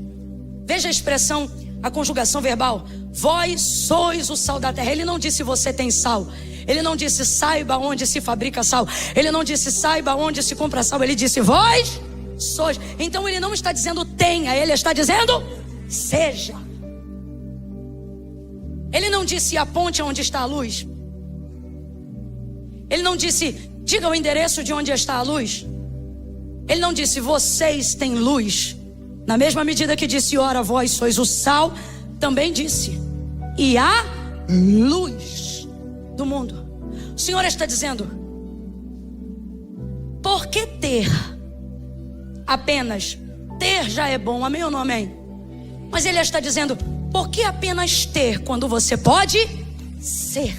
Veja a expressão, a conjugação verbal: vós sois o sal da terra. Ele não disse você tem sal, Ele não disse saiba onde se fabrica sal. Ele não disse saiba onde se compra sal. Ele disse vós sois. Então ele não está dizendo tenha, ele está dizendo seja. Ele não disse aponte onde está a luz. Ele não disse diga o endereço de onde está a luz. Ele não disse vocês têm luz. Na mesma medida que disse ora vós sois o sal, também disse e há luz do mundo. O Senhor está dizendo: por que ter? Apenas ter já é bom, amém ou não amém? Mas ele está dizendo: por que apenas ter quando você pode ser?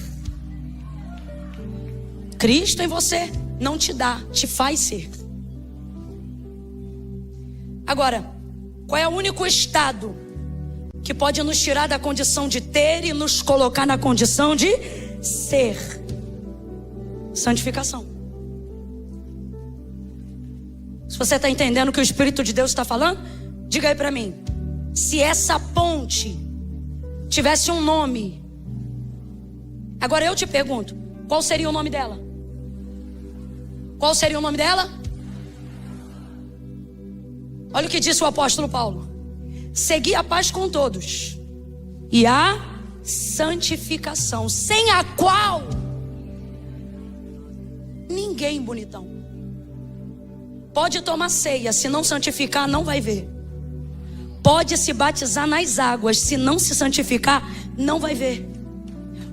Cristo em você não te dá, te faz ser. Agora, qual é o único estado que pode nos tirar da condição de ter e nos colocar na condição de ser? Santificação. Se você está entendendo o que o Espírito de Deus está falando, diga aí para mim. Se essa ponte tivesse um nome, agora eu te pergunto, qual seria o nome dela? Qual seria o nome dela? Olha o que disse o apóstolo Paulo: segui a paz com todos e a santificação, sem a qual ninguém, bonitão, pode tomar ceia, se não santificar não vai ver. Pode se batizar nas águas, se não se santificar não vai ver.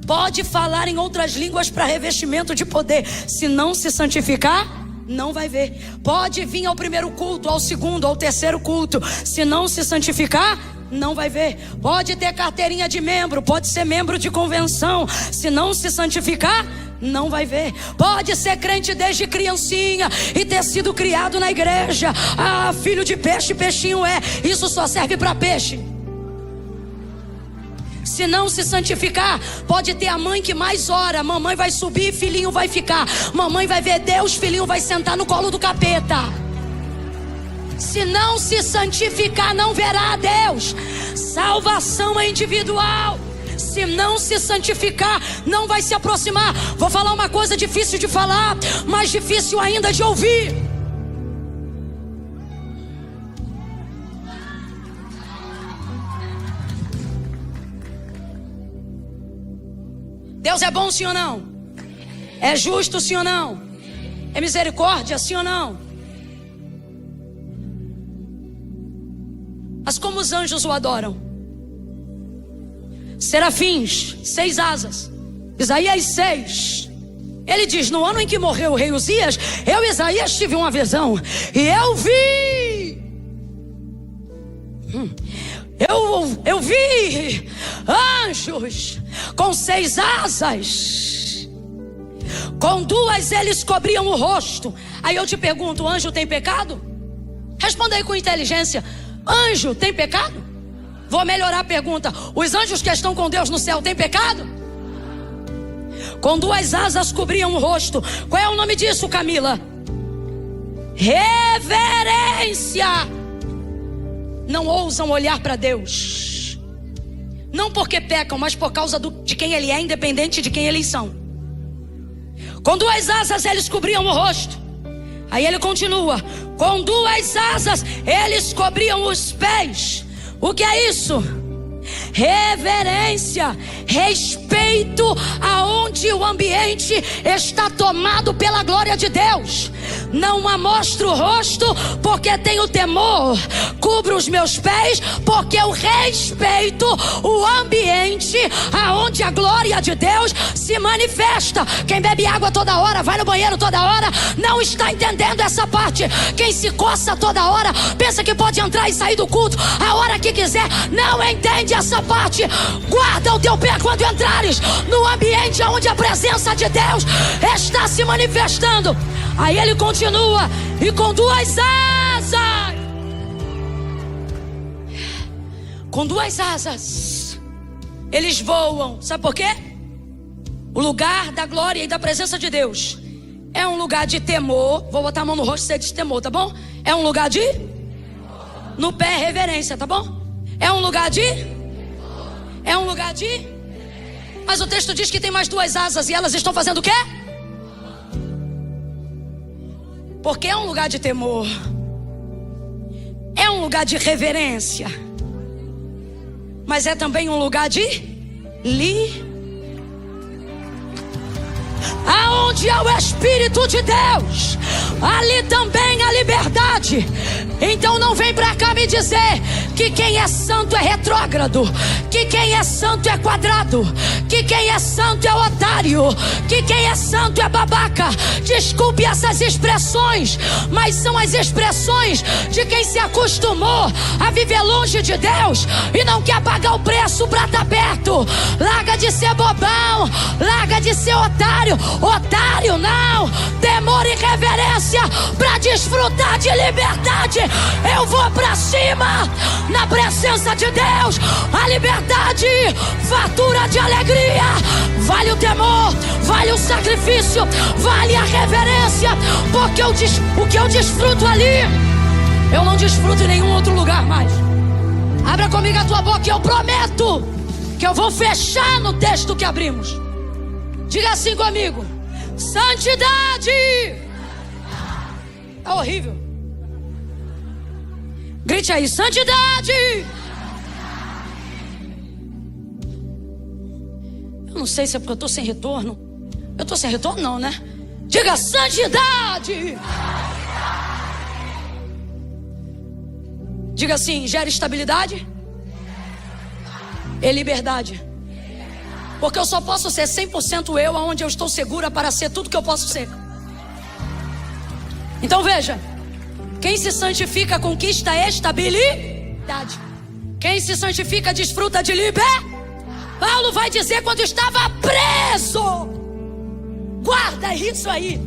Pode falar em outras línguas para revestimento de poder, se não se santificar não vai ver. Pode vir ao primeiro culto, ao segundo, ao terceiro culto, se não se santificar não vai ver. Pode ter carteirinha de membro, pode ser membro de convenção, se não se santificar não vai ver. Pode ser crente desde criancinha e ter sido criado na igreja. Ah, filho de peixe, peixinho é. Isso só serve para peixe. Se não se santificar, pode ter a mãe que mais ora, mamãe vai subir, filhinho vai ficar. Mamãe vai ver Deus, filhinho vai sentar no colo do capeta. Se não se santificar, não verá a Deus. Salvação é individual. Se não se santificar, não vai se aproximar. Vou falar uma coisa difícil de falar, mas difícil ainda de ouvir. Deus é bom, sim ou não? É justo, sim ou não? É misericórdia, sim ou não? Mas como os anjos o adoram? Serafins, 6 asas. Isaías 6. Ele diz: no ano em que morreu o rei Uzias, eu, Isaías, tive uma visão e eu vi. Eu vi anjos com 6 asas. Com 2 eles cobriam o rosto. Aí eu te pergunto: o anjo tem pecado? Responda aí com inteligência. Anjo tem pecado? Vou melhorar a pergunta. Os anjos que estão com Deus no céu têm pecado? Com 2 asas cobriam o rosto. Qual é o nome disso, Camila? Reverência. Não ousam olhar para Deus. Não porque pecam, mas por causa de quem Ele é, independente de quem eles são. Com 2 asas eles cobriam o rosto. Aí ele continua: com 2 asas eles cobriam os pés. O que é isso? Reverência, respeito aonde o ambiente está tomado pela glória de Deus. Não amostro o rosto porque tenho temor. Cubro os meus pés porque eu respeito o ambiente aonde a glória de Deus se manifesta. Quem bebe água toda hora, vai no banheiro toda hora, não está entendendo essa parte. Quem se coça toda hora, pensa que pode entrar e sair do culto a hora que quiser, não entende essa parte. Guarda o teu pé quando entrares no ambiente onde a presença de Deus está se manifestando. Aí ele continua: e com 2 asas. Com 2 asas eles voam. Sabe por quê? O lugar da glória e da presença de Deus é um lugar de temor. Vou botar a mão no rosto e você diz temor, tá bom? É um lugar de... No pé é reverência, tá bom? É um lugar de... É um lugar de... Mas o texto diz que tem mais duas asas e elas estão fazendo o quê? Porque é um lugar de temor, é um lugar de reverência, mas é também um lugar de aonde há o Espírito de Deus, ali também há liberdade. Então não vem pra cá me dizer que quem é santo é retrógrado, que quem é santo é quadrado, que quem é santo é otário, que quem é santo é babaca. Desculpe essas expressões, mas são as expressões de quem se acostumou a viver longe de Deus e não quer pagar o preço pra estar perto. Larga de ser bobão, larga de ser otário. Otário não, temor e reverência pra desfrutar de liberdade. Eu vou pra cima na presença de Deus. A liberdade fatura de alegria. Vale o temor, vale o sacrifício, vale a reverência, porque o que eu desfruto ali, eu não desfruto em nenhum outro lugar mais. Abra comigo a tua boca e eu prometo que eu vou fechar no texto que abrimos. Diga assim comigo: santidade. É horrível. Grite aí: santidade. Eu não sei se é porque eu estou sem retorno. Eu estou sem retorno não, né? Diga: santidade. Diga assim: gera estabilidade e liberdade. Porque eu só posso ser 100% eu aonde eu estou segura para ser tudo que eu posso ser. Então veja, quem se santifica conquista estabilidade. Quem se santifica desfruta de liberdade. Paulo vai dizer quando estava preso. Guarda isso aí.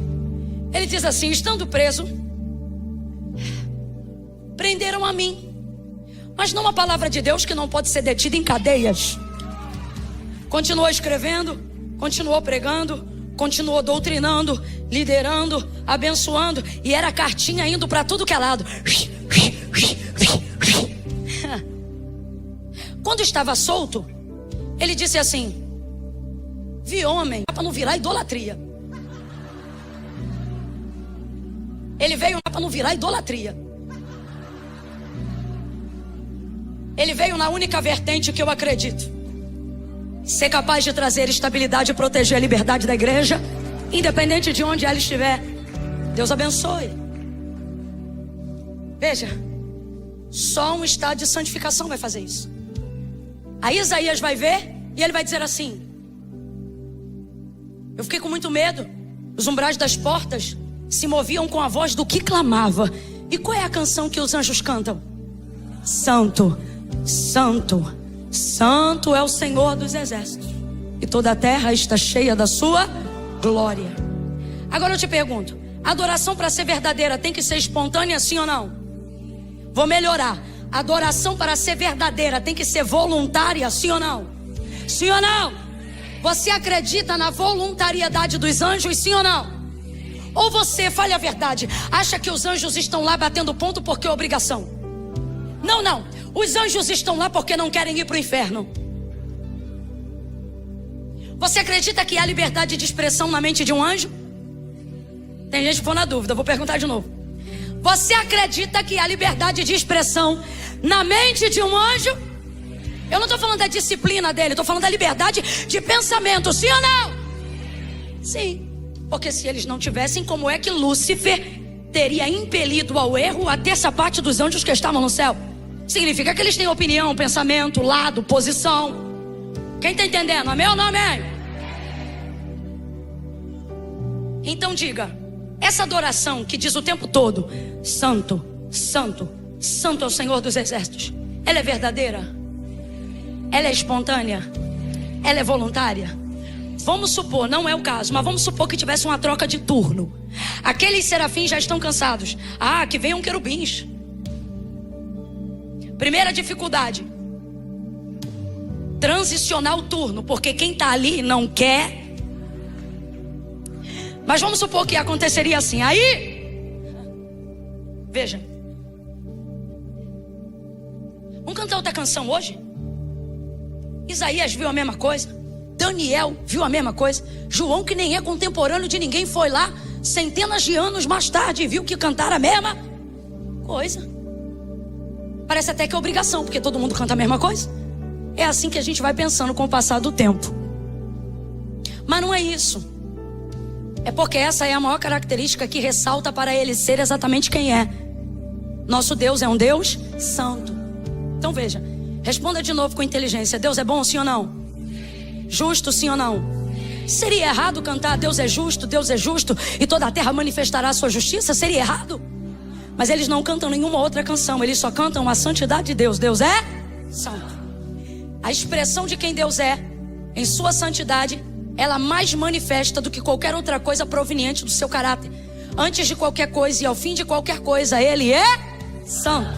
Ele diz assim: estando preso, prenderam a mim, mas não a palavra de Deus que não pode ser detida em cadeias. Continuou escrevendo, continuou pregando, continuou doutrinando, liderando, abençoando, e era cartinha indo para tudo que é lado. Quando estava solto, ele disse assim: vi homem, para não virar idolatria. Ele veio para não virar idolatria. Ele veio na única vertente que eu acredito: ser capaz de trazer estabilidade e proteger a liberdade da igreja, independente de onde ela estiver. Deus abençoe. Veja, só um estado de santificação vai fazer isso. Aí Isaías vai ver e ele vai dizer assim: eu fiquei com muito medo. Os umbrais das portas se moviam com a voz do que clamava. E qual é a canção que os anjos cantam? Santo, santo, santo é o Senhor dos exércitos, e toda a terra está cheia da sua glória. Agora eu te pergunto: a adoração para ser verdadeira tem que ser espontânea, sim ou não? Vou melhorar: a adoração para ser verdadeira tem que ser voluntária, sim ou não? Sim ou não? Você acredita na voluntariedade dos anjos, sim ou não? Ou você, fale a verdade, acha que os anjos estão lá batendo ponto porque é obrigação? Não, não. Os anjos estão lá porque não querem ir para o inferno. Você acredita que há liberdade de expressão na mente de um anjo? Tem gente que ficou na dúvida, vou perguntar de novo. Você acredita que há liberdade de expressão na mente de um anjo? Eu não estou falando da disciplina dele, estou falando da liberdade de pensamento, sim ou não? Sim, porque se eles não tivessem, como é que Lúcifer teria impelido ao erro a terça parte dos anjos que estavam no céu? Significa que eles têm opinião, pensamento, lado, posição. Quem está entendendo? Amém ou não amém? Então diga: essa adoração que diz o tempo todo: santo, santo, santo é o Senhor dos exércitos, ela é verdadeira? Ela é espontânea? Ela é voluntária? Vamos supor, não é o caso, mas vamos supor que tivesse uma troca de turno. Aqueles serafins já estão cansados. Ah, que venham querubins. Primeira dificuldade: transicionar o turno, porque quem está ali não quer. Mas vamos supor que aconteceria assim. Aí, veja, vamos cantar outra canção hoje? Isaías viu a mesma coisa. Daniel viu a mesma coisa. João, que nem é contemporâneo de ninguém, foi lá centenas de anos mais tarde e viu que cantaram a mesma coisa. Parece até que é obrigação, porque todo mundo canta a mesma coisa. É assim que a gente vai pensando com o passar do tempo. Mas não é isso. É porque essa é a maior característica que ressalta para ele ser exatamente quem é. Nosso Deus é um Deus santo. Então veja, responda de novo com inteligência. Deus é bom, sim ou não? Justo, sim ou não? Seria errado cantar Deus é justo e toda a terra manifestará a sua justiça? Seria errado? Mas eles não cantam nenhuma outra canção, eles só cantam a santidade de Deus. Deus é santo. A expressão de quem Deus é, em sua santidade, ela mais manifesta do que qualquer outra coisa proveniente do seu caráter. Antes de qualquer coisa e ao fim de qualquer coisa, Ele é santo.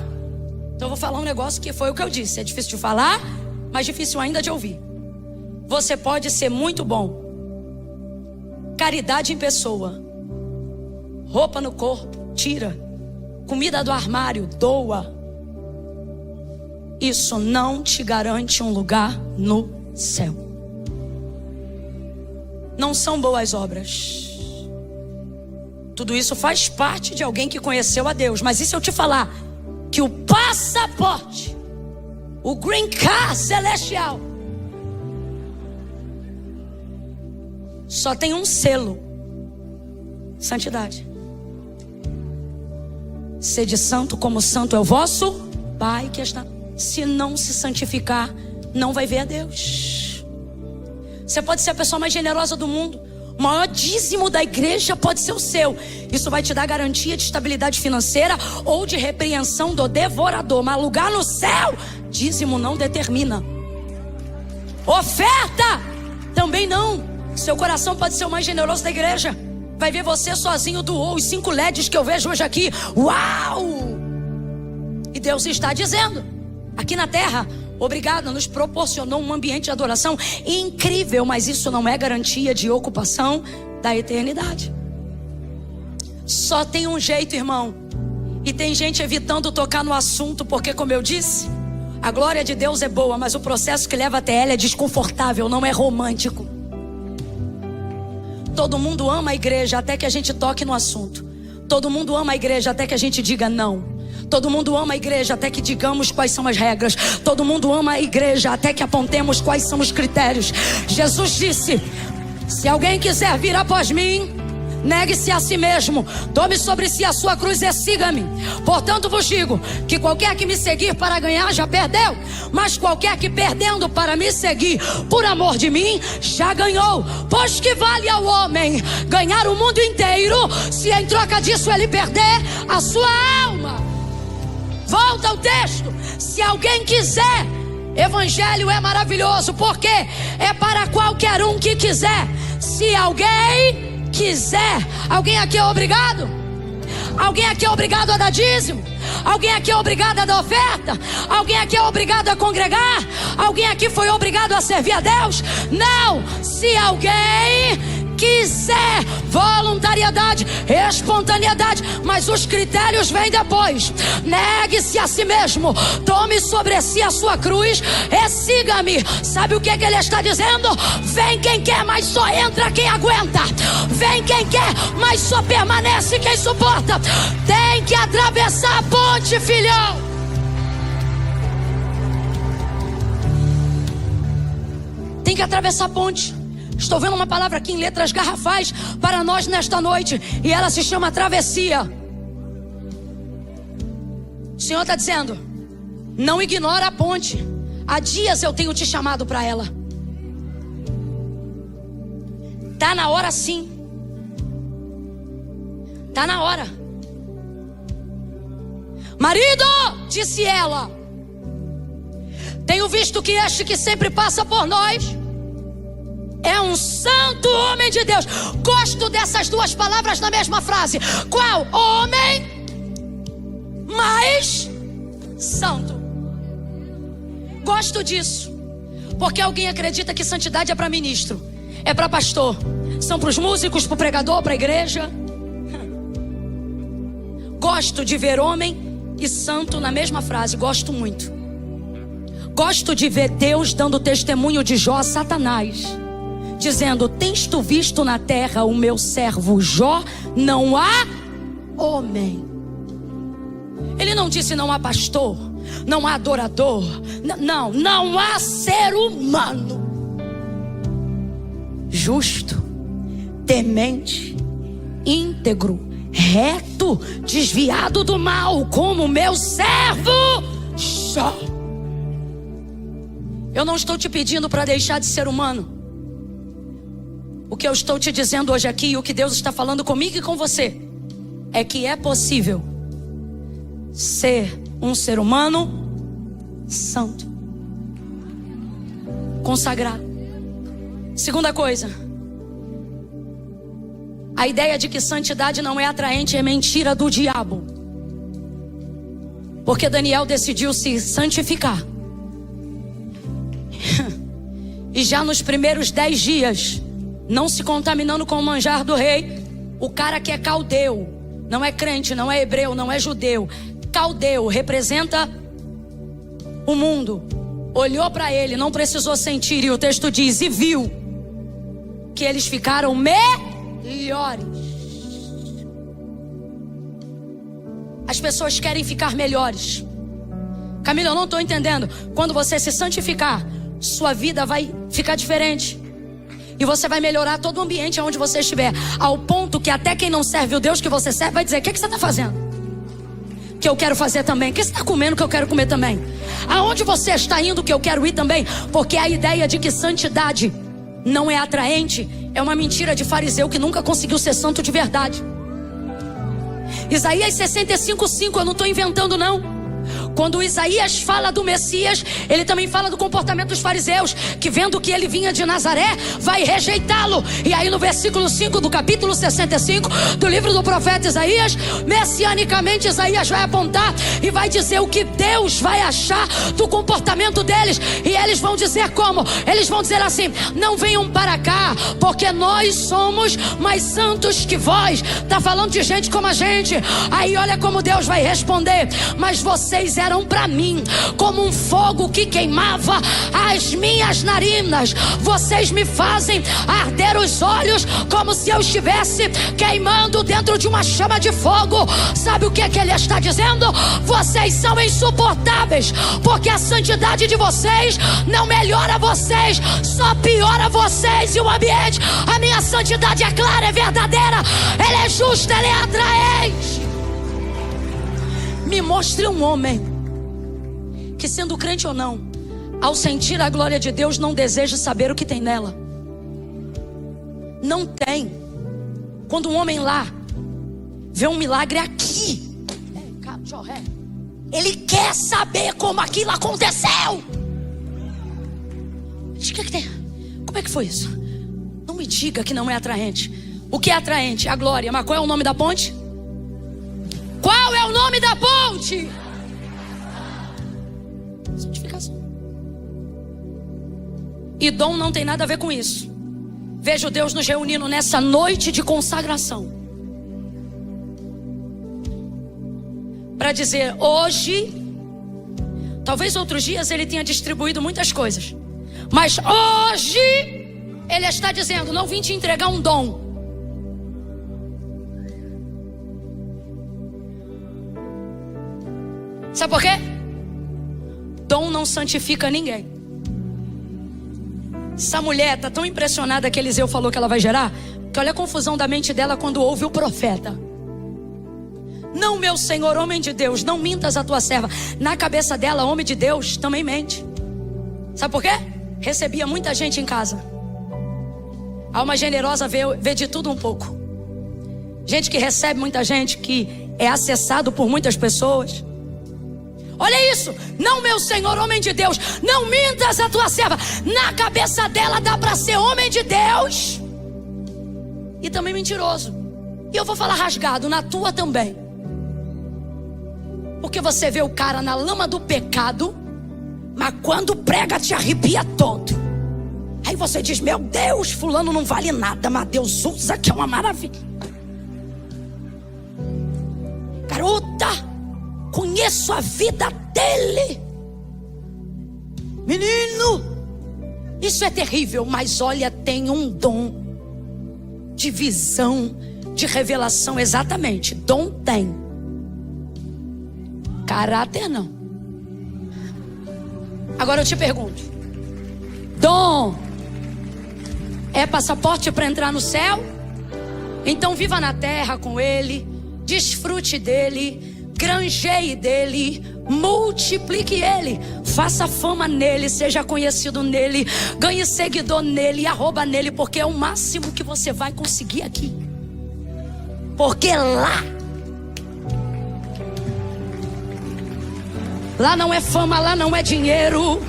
Então eu vou falar um negócio que foi o que eu disse. É difícil de falar, mas difícil ainda de ouvir. Você pode ser muito bom. Caridade em pessoa. Roupa no corpo, tira. Comida do armário, doa. Isso não te garante um lugar no céu. Não são boas obras. Tudo isso faz parte de alguém que conheceu a Deus. Mas e se eu te falar que o passaporte, o green card celestial, só tem um selo: santidade. Sede santo como santo é o vosso Pai que está. Se não se santificar, não vai ver a Deus. Você pode ser a pessoa mais generosa do mundo, o maior dízimo da igreja pode ser o seu. Isso vai te dar garantia de estabilidade financeira ou de repreensão do devorador. Mas lugar no céu, dízimo não determina. Oferta também não. Seu coração pode ser o mais generoso da igreja, vai ver você sozinho doou os 5 LEDs que eu vejo hoje aqui. Uau! E Deus está dizendo, aqui na terra, obrigado, nos proporcionou um ambiente de adoração incrível, mas isso não é garantia de ocupação da eternidade. Só tem um jeito, irmão. E tem gente evitando tocar no assunto, porque, como eu disse, a glória de Deus é boa, mas o processo que leva até ela é desconfortável, não é romântico. Todo mundo ama a igreja até que a gente toque no assunto. Todo mundo ama a igreja até que a gente diga não. Todo mundo ama a igreja até que digamos quais são as regras. Todo mundo ama a igreja até que apontemos quais são os critérios. Jesus disse: se alguém quiser vir após mim, negue-se a si mesmo, tome sobre si a sua cruz e siga-me. Portanto vos digo que qualquer que me seguir para ganhar já perdeu, mas qualquer que perdendo para me seguir por amor de mim já ganhou. Pois que vale ao homem ganhar o mundo inteiro, se em troca disso ele perder a sua alma? Volta ao texto. Se alguém quiser, evangelho é maravilhoso, porque é para qualquer um que quiser. Se alguém quiser. Alguém aqui é obrigado? Alguém aqui é obrigado a dar dízimo? Alguém aqui é obrigado a dar oferta? Alguém aqui é obrigado a congregar? Alguém aqui foi obrigado a servir a Deus? Não. Se alguém quiser, voluntariedade, espontaneidade, mas os critérios vêm depois. Negue-se a si mesmo, tome sobre si a sua cruz e siga-me. Sabe o que ele está dizendo? Vem quem quer, mas só entra quem aguenta. Vem quem quer, mas só permanece quem suporta. Tem que atravessar a ponte, filhão. Tem que atravessar a ponte. Estou vendo uma palavra aqui em letras garrafais para nós nesta noite, e ela se chama travessia. O Senhor está dizendo: não ignora a ponte. Há dias eu tenho te chamado para ela. Tá na hora, sim. Tá na hora. Marido, disse ela, tenho visto que este que sempre passa por nós é um santo homem de Deus. Gosto dessas duas palavras na mesma frase. Qual? Homem mais santo. Gosto disso, porque alguém acredita que santidade é para ministro, é para pastor, são para os músicos, para o pregador, para a igreja. Gosto de ver homem e santo na mesma frase. Gosto muito. Gosto de ver Deus dando testemunho de Jó a Satanás. dizendo: tens tu visto na terra o meu servo Jó? Não há homem. Ele não disse não há pastor, não há adorador, não há ser humano justo, temente, íntegro, reto, desviado do mal, como meu servo Jó. Eu não estou te pedindo para deixar de ser humano. O que eu estou te dizendo hoje aqui, e o que Deus está falando comigo e com você, é que é possível ser um ser humano santo, consagrado. Segunda coisa, a ideia de que santidade não é atraente é mentira do diabo. Porque Daniel decidiu se santificar. E já nos primeiros 10 dias, não se contaminando com o manjar do rei, o cara que é caldeu, não é crente, não é hebreu, não é judeu, caldeu, representa o mundo, olhou para ele, não precisou sentir, e o texto diz, e viu que eles ficaram melhores. As pessoas querem ficar melhores. Camila, eu não estou entendendo. Quando você se santificar, sua vida vai ficar diferente. E você vai melhorar todo o ambiente onde você estiver. Ao ponto que até quem não serve o Deus que você serve vai dizer: o que você está fazendo? Que eu quero fazer também. O que você está comendo que eu quero comer também? Aonde você está indo que eu quero ir também? Porque a ideia de que santidade não é atraente é uma mentira de fariseu que nunca conseguiu ser santo de verdade. Isaías 65:5, eu não estou inventando não. Quando Isaías fala do Messias, ele também fala do comportamento dos fariseus, que vendo que ele vinha de Nazaré, vai rejeitá-lo. E aí no versículo 5 do capítulo 65 do livro do profeta Isaías, messianicamente Isaías vai apontar e vai dizer o que Deus vai achar do comportamento deles. E eles vão dizer como? Eles vão dizer assim: não venham para cá, porque nós somos mais santos que vós. Está falando de gente como a gente. Aí olha como Deus vai responder: mas vocês eram para mim como um fogo que queimava as minhas narinas. Vocês me fazem arder os olhos como se eu estivesse queimando dentro de uma chama de fogo. Sabe o que ele está dizendo? Vocês são insuportáveis, porque a santidade de vocês não melhora vocês, só piora vocês e o ambiente. A minha santidade é clara, é verdadeira, ela é justa, ela é atraente. Me mostre um homem que, sendo crente ou não, ao sentir a glória de Deus, não deseja saber o que tem nela. Não tem. Quando um homem lá vê um milagre aqui, ele quer saber como aquilo aconteceu. Como é que foi isso? Não me diga que não é atraente. O que é atraente? A glória. Mas qual é o nome da ponte? Qual é o nome da ponte? Santificação. E dom não tem nada a ver com isso. Vejo Deus nos reunindo nessa noite de consagração para dizer: hoje, talvez outros dias ele tenha distribuído muitas coisas, mas hoje ele está dizendo: não vim te entregar um dom. Sabe por quê? Dom não santifica ninguém. Essa mulher está tão impressionada que Eliseu falou que ela vai gerar, que olha a confusão da mente dela quando ouve o profeta. Não, meu Senhor, homem de Deus, não mintas a tua serva. Na cabeça dela, homem de Deus também mente. Sabe por quê? Recebia muita gente em casa. Alma generosa vê de tudo um pouco. Gente que recebe muita gente, que é acessado por muitas pessoas. Olha isso, não, meu Senhor, homem de Deus, não mintas a tua serva. Na cabeça dela dá para ser homem de Deus e também mentiroso. E eu vou falar rasgado, na tua também. Porque você vê o cara na lama do pecado, mas quando prega te arrepia todo. Aí você diz: meu Deus, fulano não vale nada, mas Deus usa, que é uma maravilha. Garota, conheço a vida dele. Menino, Isso é terrível, mas olha, tem um dom de visão, de revelação, exatamente. Dom tem. Caráter não. Agora eu te pergunto: dom é passaporte para entrar no céu? Então viva na terra com ele, desfrute dele, granjeie dele, multiplique ele, faça fama nele, seja conhecido nele, ganhe seguidor nele, arroba nele, porque é o máximo que você vai conseguir aqui. Porque lá não é fama, lá não é dinheiro,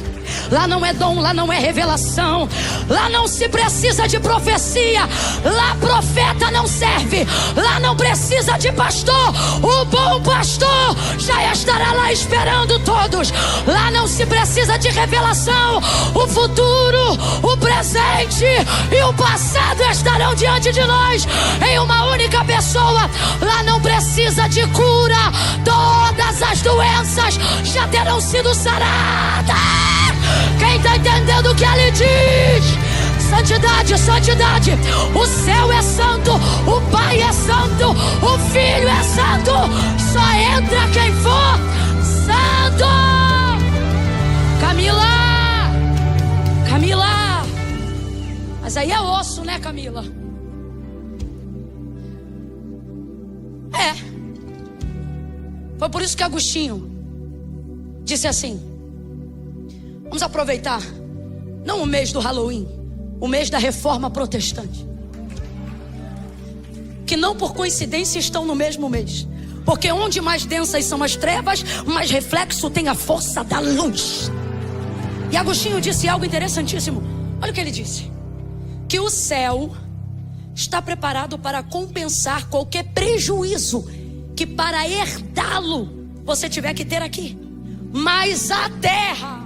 lá não é dom, lá não é revelação, lá não se precisa de profecia, lá profeta não serve, lá não precisa de pastor, o bom pastor já estará lá esperando todos. Lá não se precisa de revelação, o futuro, o presente e o passado estarão diante de nós em uma única pessoa. Lá não precisa de cura, todas as doenças já terão sido saradas. Quem está entendendo o que ele diz? Santidade, santidade. O céu é santo, o Pai é santo, o Filho é santo. Só entra quem for santo. Camila. Mas aí é osso, né, Camila? É. Foi por isso que Agostinho disse assim: vamos aproveitar, não o mês do Halloween, o mês da Reforma Protestante, que não por coincidência estão no mesmo mês, porque onde mais densas são as trevas, mais reflexo tem a força da luz. E Agostinho disse algo interessantíssimo. Olha o que ele disse: que o céu está preparado para compensar qualquer prejuízo que para herdá-lo você tiver que ter aqui, mas a terra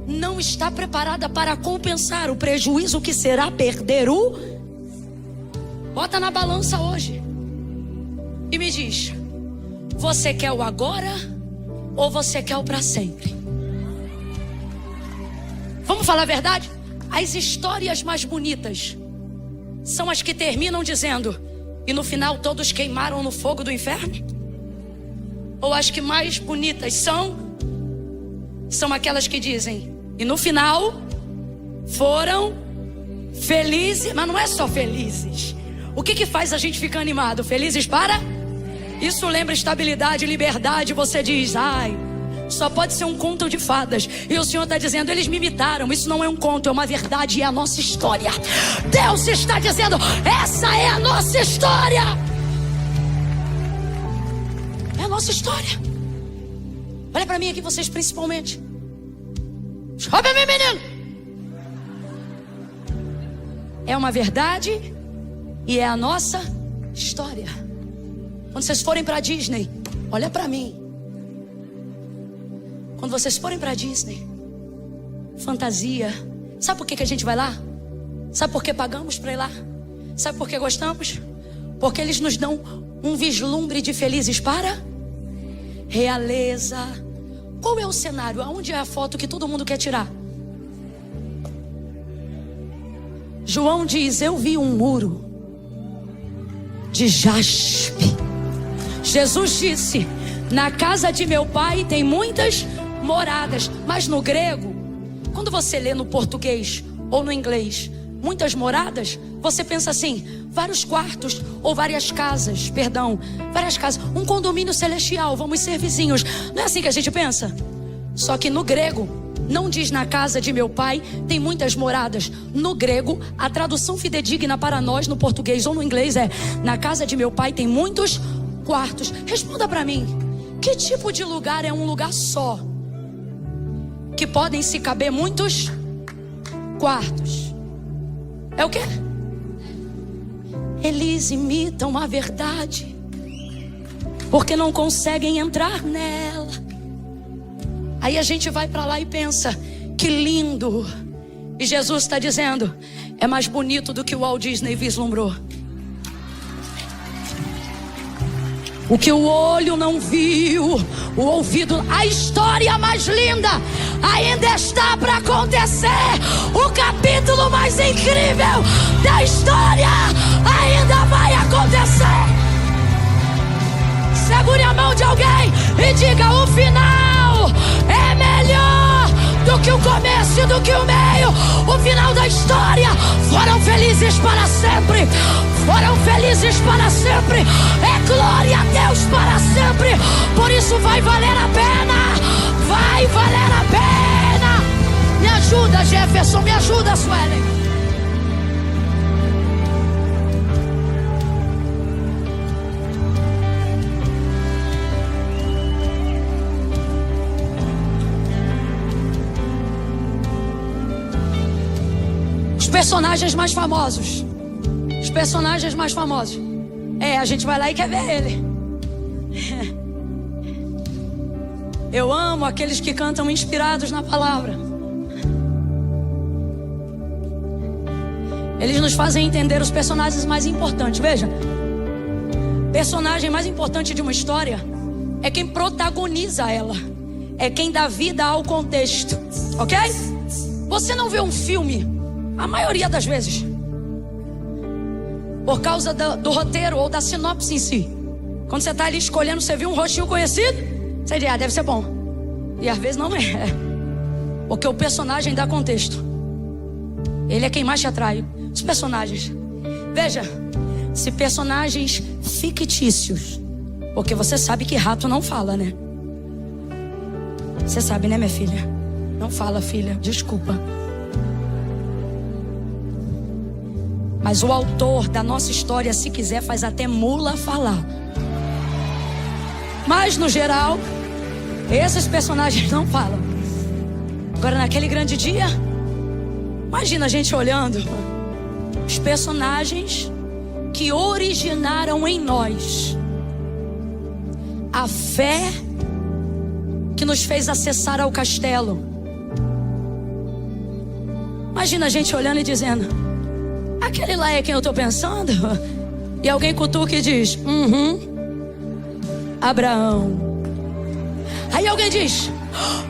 não está preparada para compensar o prejuízo que será perder o... Bota na balança hoje e me diz: você quer o agora ou você quer o para sempre? Vamos falar a verdade? As histórias mais bonitas são as que terminam dizendo: e no final todos queimaram no fogo do inferno? Ou as que mais bonitas são aquelas que dizem: e no final foram felizes? Mas não é só felizes. O que faz a gente ficar animado? Felizes para? Isso lembra estabilidade, liberdade. Você diz: ai, só pode ser um conto de fadas. E o Senhor está dizendo: eles me imitaram. Isso não é um conto, é uma verdade, é a nossa história. Deus está dizendo: essa é a nossa história. É a nossa história. Olha para mim aqui, vocês principalmente. Olha para mim, menino. É uma verdade e é a nossa história. Quando vocês forem para Disney, olha para mim. Quando vocês forem para Disney, fantasia, sabe por que a gente vai lá? Sabe por que pagamos para ir lá? Sabe por que gostamos? Porque eles nos dão um vislumbre de felizes para realeza. Qual é o cenário? Aonde é a foto que todo mundo quer tirar? João diz: eu vi um muro de jaspe. Jesus disse: na casa de meu pai tem muitas moradas. Mas no grego, quando você lê no português ou no inglês muitas moradas, você pensa assim: vários quartos ou várias casas, várias casas, um condomínio celestial, vamos ser vizinhos. Não é assim que a gente pensa? Só que no grego não diz: na casa de meu pai tem muitas moradas. No grego, a tradução fidedigna para nós no português ou no inglês é: na casa de meu pai tem muitos quartos. Responda para mim: que tipo de lugar é um lugar só, que podem se caber muitos quartos? É o quê? Eles imitam a verdade porque não conseguem entrar nela. Aí a gente vai para lá e pensa: que lindo. E Jesus está dizendo: é mais bonito do que o Walt Disney vislumbrou. O que o olho não viu, o ouvido, a história mais linda, ainda está para acontecer. O capítulo mais incrível da história ainda vai acontecer. Segure a mão de alguém e diga: o final é melhor do que o começo e do que o meio. O final da história. Foram felizes para sempre. Foram felizes para sempre. É glória a Deus para sempre. Por isso vai valer a pena. Vai valer a pena. Me ajuda, Jefferson. Me ajuda, Suelen. Os personagens mais famosos. Os personagens mais famosos. A gente vai lá e quer ver ele. Eu amo aqueles que cantam inspirados na palavra. Eles nos fazem entender os personagens mais importantes. Veja, personagem mais importante de uma história é quem protagoniza ela. É quem dá vida ao contexto. Ok? Você não vê um filme, a maioria das vezes, por causa do roteiro ou da sinopse em si. Quando você está ali escolhendo, você viu um rostinho conhecido, você diz: deve ser bom. E às vezes não é. Porque o personagem dá contexto. Ele é quem mais te atrai. Os personagens. Veja, se personagens fictícios, porque você sabe que rato não fala, né? Você sabe, né, minha filha? Não fala, filha, desculpa. Mas o autor da nossa história, se quiser, faz até mula falar. Mas no geral, esses personagens não falam. Agora, naquele grande dia, imagina a gente olhando os personagens que originaram em nós a fé que nos fez acessar ao castelo. Imagina a gente olhando e dizendo: aquele lá é quem eu estou pensando? E alguém cutuca e diz: Abraão. Aí alguém diz: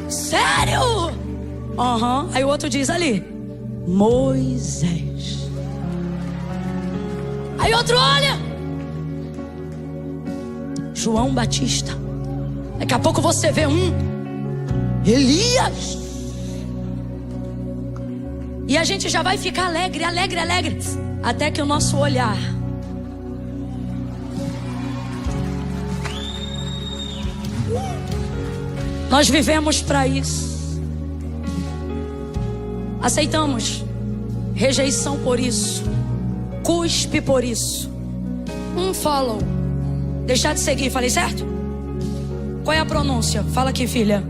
sério? Aí o outro diz ali: Moisés. Aí outro olha: João Batista. Daqui a pouco você vê Elias. E a gente já vai ficar alegre, alegre, alegre, até que o nosso olhar nós vivemos para isso. Aceitamos rejeição por isso, cuspe por isso, follow, deixar de seguir. Falei certo? Qual é a pronúncia? Fala aqui, filha.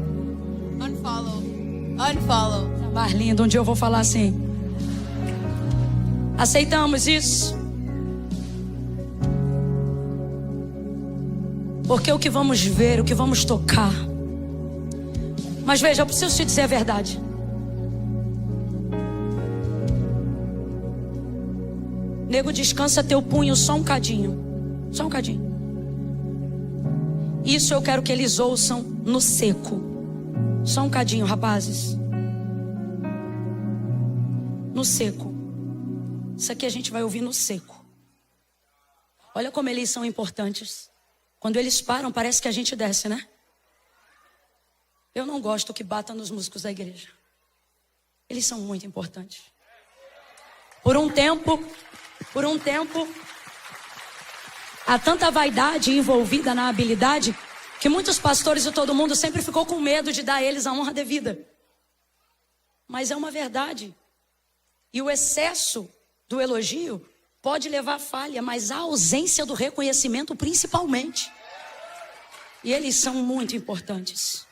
Unfollow. Mais lindo, um dia eu vou falar assim. Aceitamos isso. Porque o que vamos ver, o que vamos tocar. Mas veja, eu preciso te dizer a verdade. Nego, descansa teu punho só um cadinho. Só um cadinho. Isso eu quero que eles ouçam no seco. Só um cadinho, rapazes. No seco. Isso aqui a gente vai ouvir no seco. Olha como eles são importantes. Quando eles param, parece que a gente desce, né? Eu não gosto que bata nos músicos da igreja. Eles são muito importantes. Por um tempo, há tanta vaidade envolvida na habilidade que muitos pastores e todo mundo sempre ficou com medo de dar a eles a honra devida. Mas é uma verdade. E o excesso do elogio pode levar à falha, mas a ausência do reconhecimento principalmente. E eles são muito importantes.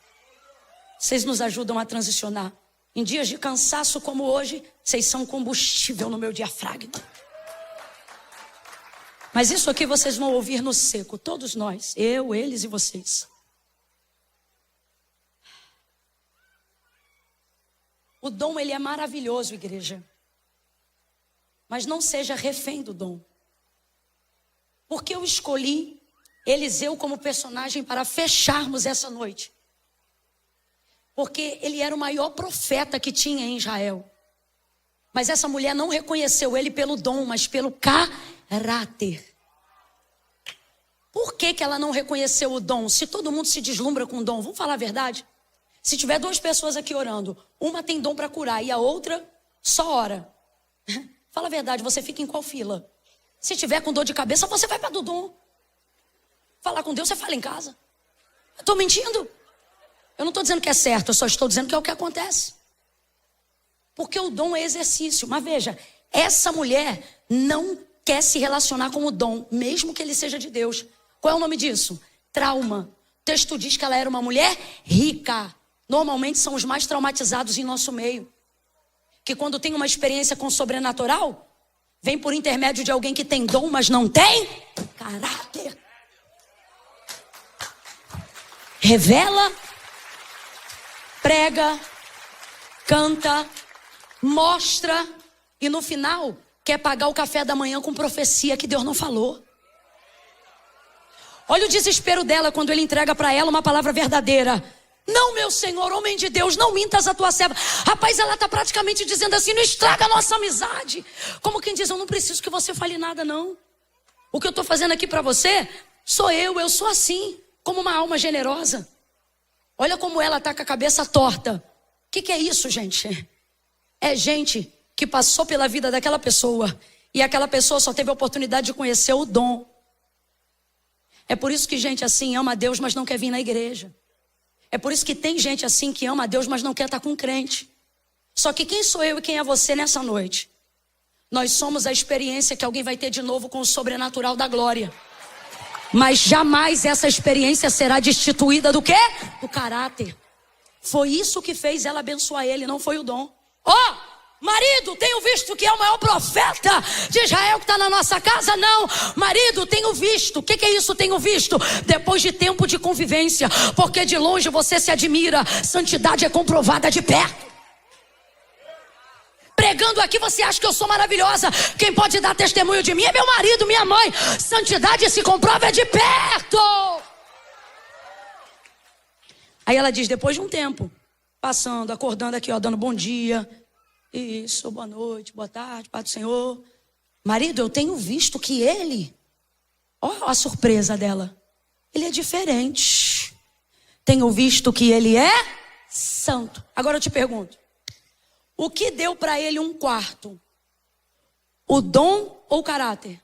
Vocês nos ajudam a transicionar. Em dias de cansaço como hoje, vocês são combustível no meu diafragma. Mas isso aqui vocês vão ouvir no seco, todos nós, eu, eles e vocês. O dom, ele é maravilhoso, igreja. Mas não seja refém do dom. Porque eu escolhi Eliseu como personagem para fecharmos essa noite. Porque ele era o maior profeta que tinha em Israel. Mas essa mulher não reconheceu ele pelo dom, mas pelo caráter. Por que ela não reconheceu o dom? Se todo mundo se deslumbra com o dom, vamos falar a verdade? Se tiver 2 pessoas aqui orando, uma tem dom para curar e a outra só ora. Fala a verdade, você fica em qual fila? Se tiver com dor de cabeça, você vai para do dom. Falar com Deus, você fala em casa. Estou mentindo? Eu não estou dizendo que é certo, eu só estou dizendo que é o que acontece. Porque o dom é exercício. Mas veja, essa mulher não quer se relacionar com o dom, mesmo que ele seja de Deus. Qual é o nome disso? Trauma. O texto diz que ela era uma mulher rica. Normalmente são os mais traumatizados em nosso meio. Que quando tem uma experiência com o sobrenatural, vem por intermédio de alguém que tem dom, mas não tem caráter. Revela, prega, canta, mostra e no final quer pagar o café da manhã com profecia que Deus não falou. Olha o desespero dela quando ele entrega para ela uma palavra verdadeira. Não, meu Senhor, homem de Deus, não mintas a tua serva. Rapaz, ela está praticamente dizendo assim, não estraga a nossa amizade. Como quem diz, eu não preciso que você fale nada não. O que eu estou fazendo aqui para você, eu sou assim, como uma alma generosa. Olha como ela está com a cabeça torta. O que é isso, gente? É gente que passou pela vida daquela pessoa e aquela pessoa só teve a oportunidade de conhecer o dom. É por isso que gente assim ama a Deus, mas não quer vir na igreja. É por isso que tem gente assim que ama a Deus, mas não quer estar com crente. Só que quem sou eu e quem é você nessa noite? Nós somos a experiência que alguém vai ter de novo com o sobrenatural da glória. Mas jamais essa experiência será destituída do quê? Do caráter. Foi isso que fez ela abençoar ele, não foi o dom. Marido, tenho visto que é o maior profeta de Israel que está na nossa casa? Não, marido, tenho visto. O que é isso, tenho visto? Depois de tempo de convivência, porque de longe você se admira, santidade é comprovada de perto. Pregando aqui você acha que eu sou maravilhosa. Quem pode dar testemunho de mim é meu marido, minha mãe. Santidade se comprova de perto. Aí ela diz, depois de um tempo, passando, acordando aqui, dando bom dia. Isso, boa noite, boa tarde, Pai do Senhor. Marido, eu tenho visto que ele, a surpresa dela, ele é diferente. Tenho visto que ele é santo. Agora eu te pergunto, o que deu para ele um quarto? O dom ou o caráter?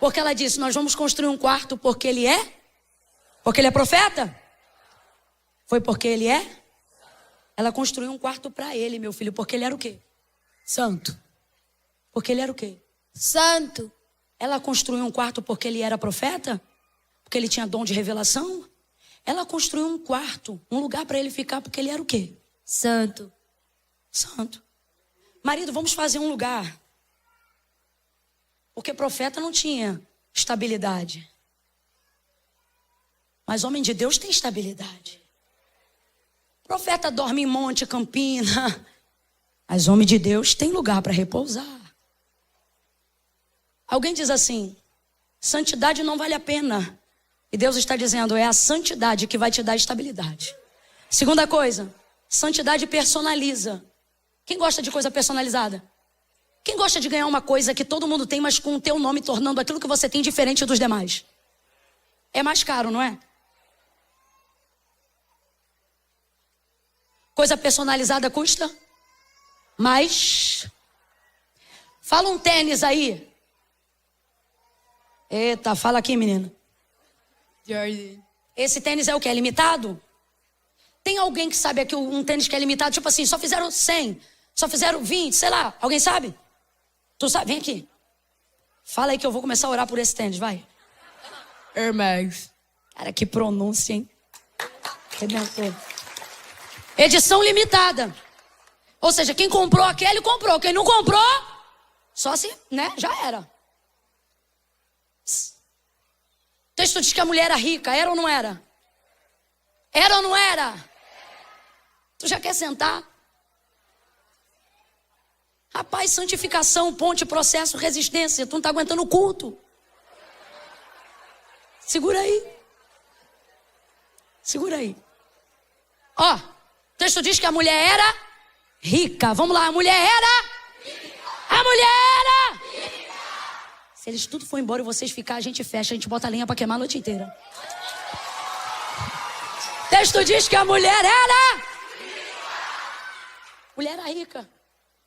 Porque ela disse, nós vamos construir um quarto porque ele é? Porque ele é profeta? Foi porque ele é? Ela construiu um quarto para ele, meu filho, porque ele era o quê? Santo. Porque ele era o quê?
Santo.
Ela construiu um quarto porque ele era profeta? Porque ele tinha dom de revelação? Ela construiu um quarto, um lugar para ele ficar, porque ele era o quê?
Santo.
Santo. Marido, vamos fazer um lugar. Porque profeta não tinha estabilidade. Mas homem de Deus tem estabilidade. Profeta dorme em monte, campina. Mas homem de Deus tem lugar para repousar. Alguém diz assim, santidade não vale a pena. E Deus está dizendo, é a santidade que vai te dar estabilidade. Segunda coisa, santidade personaliza. Quem gosta de coisa personalizada? Quem gosta de ganhar uma coisa que todo mundo tem, mas com o teu nome tornando aquilo que você tem diferente dos demais? É mais caro, não é? Coisa personalizada custa mais. Fala um tênis aí. Eita, fala aqui, menina.
Jordan.
Esse tênis é o que? É limitado? Tem alguém que sabe aqui um tênis que é limitado? Tipo assim, só fizeram 100, só fizeram 20, sei lá. Alguém sabe? Tu sabe? Vem aqui. Fala aí que eu vou começar a orar por esse tênis, vai.
Air Max.
Cara, que pronúncia, hein? Edição limitada. Ou seja, quem comprou aquele, comprou. Quem não comprou, só se, né, já era. O texto diz que a mulher era rica. Era ou não era? Era ou não era? Tu já quer sentar? Rapaz, santificação, ponte, processo, resistência. Tu não tá aguentando o culto. Segura aí. Segura aí. texto diz que a mulher era rica. Vamos lá, a mulher era rica. A mulher era rica. Se eles tudo for embora e vocês ficar, a gente fecha, a gente bota a lenha para queimar a noite inteira. O texto diz que a mulher era rica. Mulher era rica.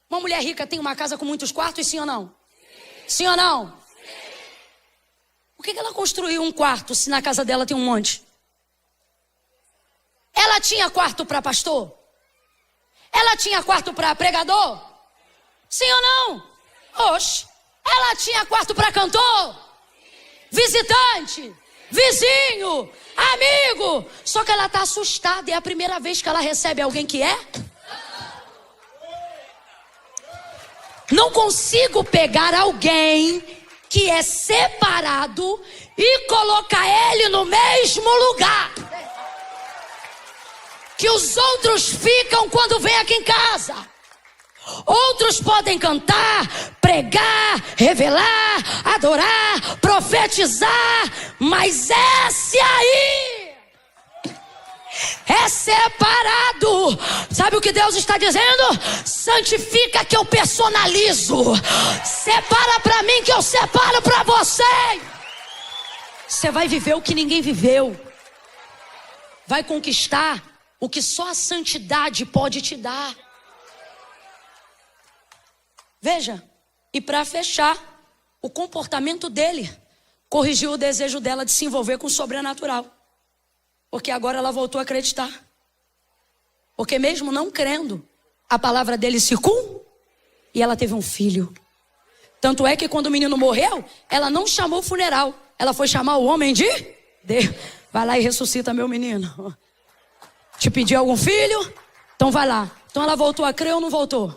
Uma mulher rica tem uma casa com muitos quartos, sim ou não? Sim ou não? Por que ela construiu um quarto se na casa dela tem um monte? Ela tinha quarto para pastor? Ela tinha quarto para pregador? Sim ou não? Oxe. Ela tinha quarto para cantor? Visitante? Vizinho? Amigo? Só que ela está assustada. É a primeira vez que ela recebe alguém que é? Não consigo pegar alguém que é separado e colocar ele no mesmo lugar que os outros ficam quando vem aqui em casa. Outros podem cantar, pregar, revelar, adorar, profetizar, mas esse aí é separado. Sabe o que Deus está dizendo? Santifica que eu personalizo. Separa para mim que eu separo para você. Você vai viver o que ninguém viveu. Vai conquistar o que só a santidade pode te dar. Veja, e para fechar, o comportamento dele corrigiu o desejo dela de se envolver com o sobrenatural. Porque agora ela voltou a acreditar. Porque mesmo não crendo, a palavra dele se cumpriu e ela teve um filho. Tanto é que quando o menino morreu, ela não chamou o funeral. Ela foi chamar o homem de Deus. Vai lá e ressuscita meu menino. Te pediu algum filho? Então vai lá. Então ela voltou a crer ou não voltou?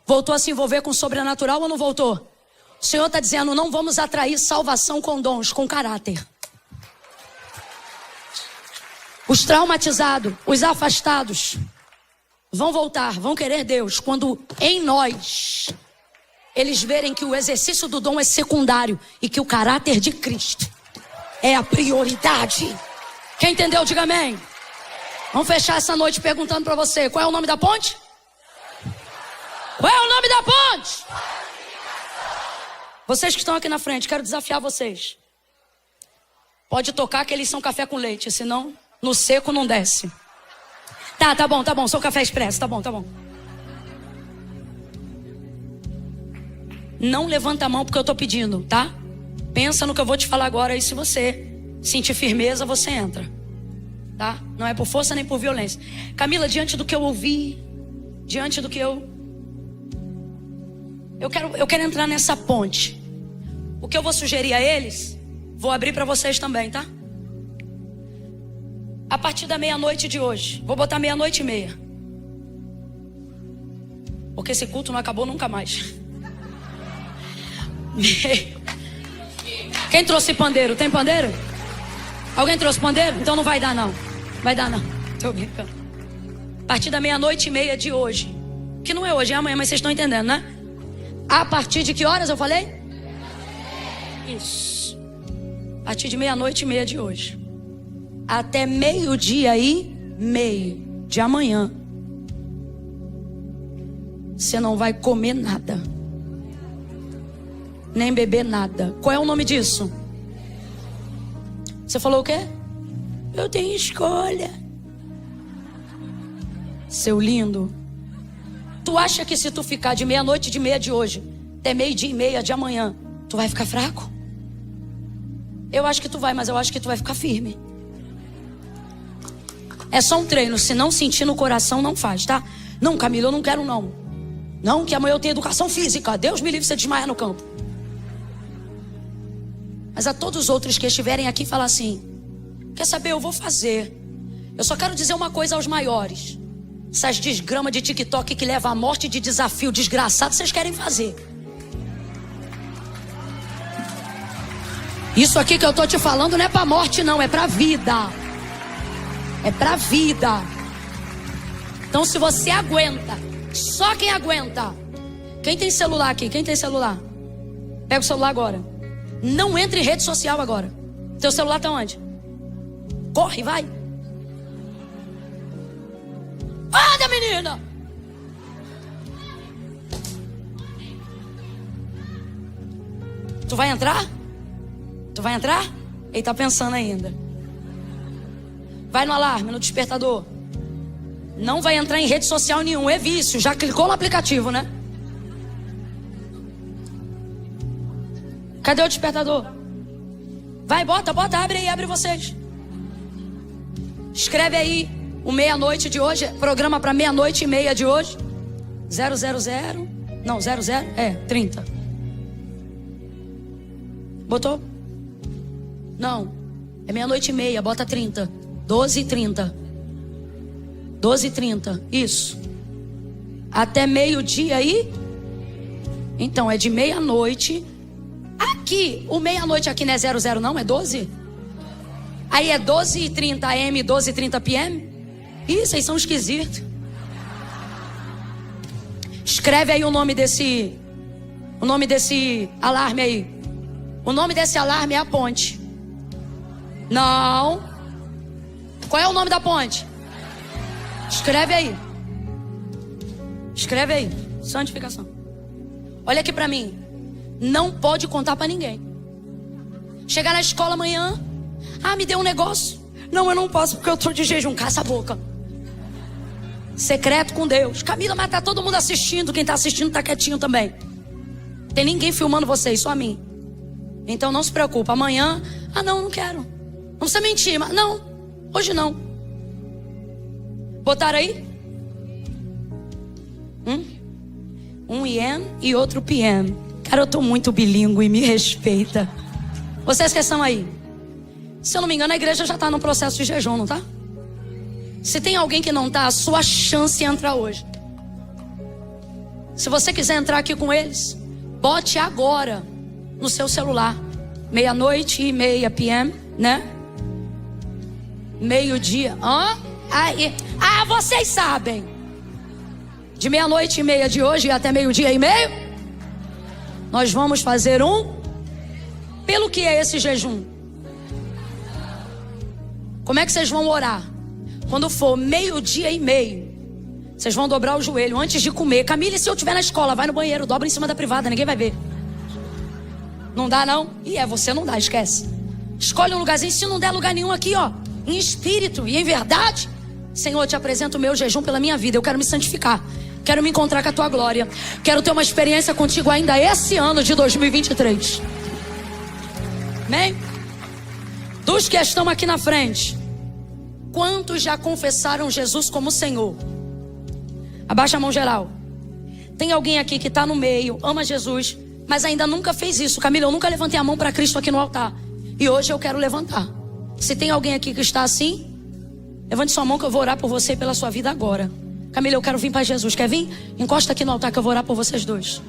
Voltou a se envolver com o sobrenatural ou não voltou? O Senhor está dizendo, não vamos atrair salvação com dons, com caráter. Os traumatizados, os afastados, vão voltar, vão querer Deus quando em nós eles verem que o exercício do dom é secundário e que o caráter de Cristo é a prioridade. Quem entendeu, diga amém. Vamos fechar essa noite perguntando para você, qual é o nome da ponte? Qual é o nome da ponte? Vocês que estão aqui na frente, quero desafiar vocês. Pode tocar que eles são café com leite, senão no seco não desce. Tá bom, sou café expresso, tá bom. Não levanta a mão porque eu tô pedindo, tá? Pensa no que eu vou te falar agora e se você sentir firmeza, você entra. Tá? Não é por força nem por violência. Camila, diante do que eu ouvi, diante do que eu quero entrar nessa ponte. O que eu vou sugerir a eles, vou abrir para vocês também, tá? A partir da meia-noite de hoje, vou botar 00:30. Porque esse culto não acabou nunca mais. Quem trouxe pandeiro? Tem pandeiro? Alguém trouxe pandeiro? Então não vai dar não. Tô brincando. A partir da 00:30 de hoje, que não é hoje, é amanhã, mas vocês estão entendendo, né? A partir de que horas eu falei? Isso. A partir de 00:30 de hoje, até 12:30 de amanhã, você não vai comer nada, nem beber nada. Qual é o nome disso? Você falou o quê? Eu tenho escolha. Seu lindo. Tu acha que se tu ficar de 00:30 de hoje até 12:30 de amanhã, tu vai ficar fraco? Eu acho que tu vai, mas eu acho que tu vai ficar firme. É só um treino, se não sentir no coração, não faz, tá? Não, Camila, eu não quero não. Não, que amanhã eu tenho educação física. Deus me livre se você desmaiar no campo. Mas a todos os outros que estiverem aqui, fala assim, quer saber, eu vou fazer. Eu só quero dizer uma coisa aos maiores. Essas desgramas de TikTok que levam à morte de desafio desgraçado, vocês querem fazer. Isso aqui que eu tô te falando não é pra morte não, é pra vida. É pra vida. Então se você aguenta, só quem aguenta. Quem tem celular aqui? Quem tem celular? Pega o celular agora. Não entre em rede social agora. Teu celular tá onde? Corre, vai. Anda, menina! Tu vai entrar? Tu vai entrar? Ele tá pensando ainda. Vai no alarme, no despertador. Não vai entrar em rede social nenhum, é vício. Já clicou no aplicativo, né? Cadê o despertador? Vai, bota, abre aí, abre vocês. Escreve aí o meia-noite de hoje, programa para 00:30 de hoje. 000, não, 30. Botou? Não, é 00:30, bota 30. 12:30. 12:30, isso. Até meio-dia aí? Então, é de meia-noite. Aqui, o meia-noite aqui não é 00 não, é 12? Aí é 12:30 AM, 12:30 PM? Ih, vocês são esquisitos. Escreve aí o nome desse alarme aí. O nome desse alarme é a ponte. Não. Qual é o nome da ponte? Escreve aí. Escreve aí. Santificação. Olha aqui pra mim. Não pode contar pra ninguém. Chegar na escola amanhã. Ah, me deu um negócio. Não, eu não posso porque eu tô de jejum. Caça a boca. Secreto com Deus. Camila, mas tá todo mundo assistindo. Quem tá assistindo tá quietinho também. Tem ninguém filmando vocês, só a mim. Então não se preocupa. Amanhã, não quero. Não precisa mentir, mas não. Hoje não. Botaram aí? Um IM e outro PM. Cara, eu tô muito bilíngue, me respeita. Vocês que estão aí, se eu não me engano, a igreja já tá no processo de jejum, não tá? Se tem alguém que não tá, a sua chance é entrar hoje. Se você quiser entrar aqui com eles, bote agora no seu celular. 00:30 PM, né? Meio-dia. Vocês sabem. De 00:30 de hoje até 12:30, nós vamos fazer Pelo que é esse jejum? Como é que vocês vão orar? Quando for 12:30, vocês vão dobrar o joelho antes de comer. Camila, se eu estiver na escola, vai no banheiro, dobra em cima da privada, ninguém vai ver. Não dá não? Você não dá, esquece. Escolhe um lugarzinho, se não der lugar nenhum aqui, ó, em espírito e em verdade. Senhor, eu te apresento o meu jejum pela minha vida. Eu quero me santificar. Quero me encontrar com a tua glória. Quero ter uma experiência contigo ainda esse ano de 2023. Amém? Dos que estão aqui na frente, quantos já confessaram Jesus como Senhor? Abaixa a mão geral. Tem alguém aqui que está no meio, ama Jesus, mas ainda nunca fez isso. Camila, eu nunca levantei a mão para Cristo aqui no altar. E hoje eu quero levantar. Se tem alguém aqui que está assim, levante sua mão que eu vou orar por você e pela sua vida agora. Camila, eu quero vir para Jesus. Quer vir? Encosta aqui no altar que eu vou orar por vocês dois.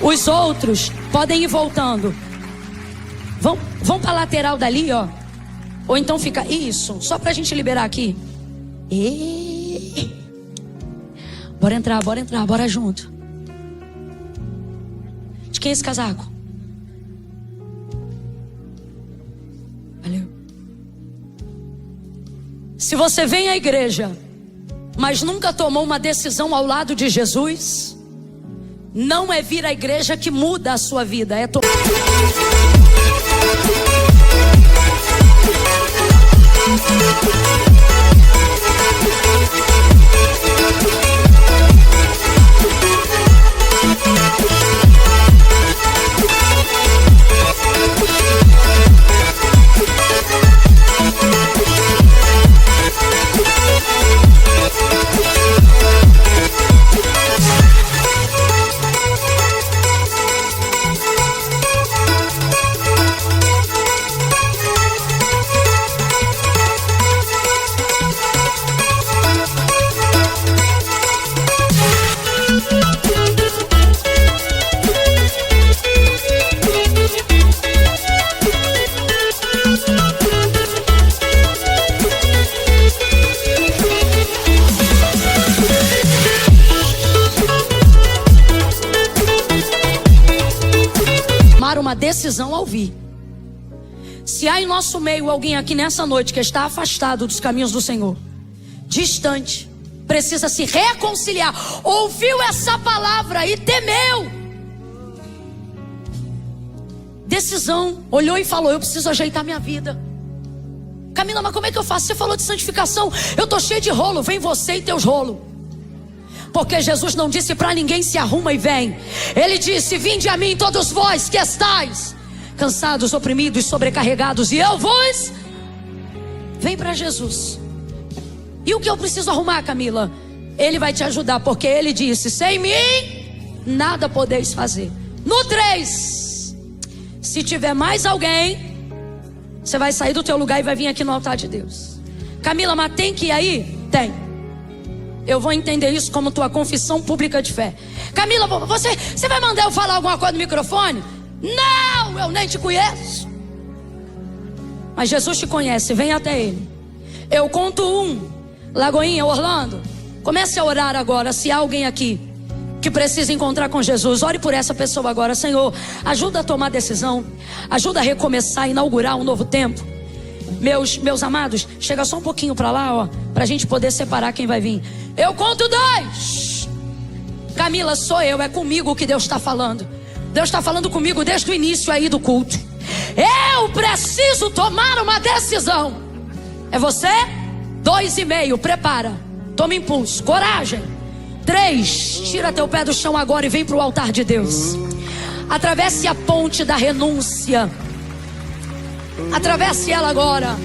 Os outros podem ir voltando. Vão para a lateral dali, ó. Ou então fica isso, só pra gente liberar aqui. Bora entrar, bora junto. De quem é esse casaco? Valeu. Se você vem à igreja, mas nunca tomou uma decisão ao lado de Jesus, não é vir à igreja que muda a sua vida, é tomar. Uma decisão ao vir. Se há em nosso meio alguém aqui nessa noite que está afastado dos caminhos do Senhor, distante, precisa se reconciliar, ouviu essa palavra e temeu. Decisão, olhou e falou: eu preciso ajeitar minha vida. Camila, mas como é que eu faço? Você falou de santificação, eu tô cheio de rolo. Vem você e teus rolos. Porque Jesus não disse para ninguém: se arruma e vem. Ele disse: vinde a mim todos vós que estáis cansados, oprimidos, sobrecarregados, e eu vos... Vem para Jesus. E o que eu preciso arrumar, Camila? Ele vai te ajudar, porque ele disse: sem mim nada podeis fazer. No 3, se tiver mais alguém, você vai sair do teu lugar e vai vir aqui no altar de Deus. Camila, mas tem que ir aí? Tem. Eu vou entender isso como tua confissão pública de fé. Camila, você vai mandar eu falar alguma coisa no microfone? Não, eu nem te conheço. Mas Jesus te conhece, vem até Ele. Eu conto 1. Lagoinha, Orlando, comece a orar agora. Se há alguém aqui que precisa encontrar com Jesus, ore por essa pessoa agora. Senhor, ajuda a tomar decisão, ajuda a recomeçar, inaugurar um novo tempo. Meus amados, chega só um pouquinho para lá, ó, pra gente poder separar quem vai vir. Eu conto 2. Camila, sou eu, é comigo que Deus está falando. Deus está falando comigo desde o início aí do culto. Eu preciso tomar uma decisão. É você? 2,5, prepara, toma impulso, coragem. 3, tira teu pé do chão agora e vem para o altar de Deus. Atravesse a ponte da renúncia. Atravesse ela agora.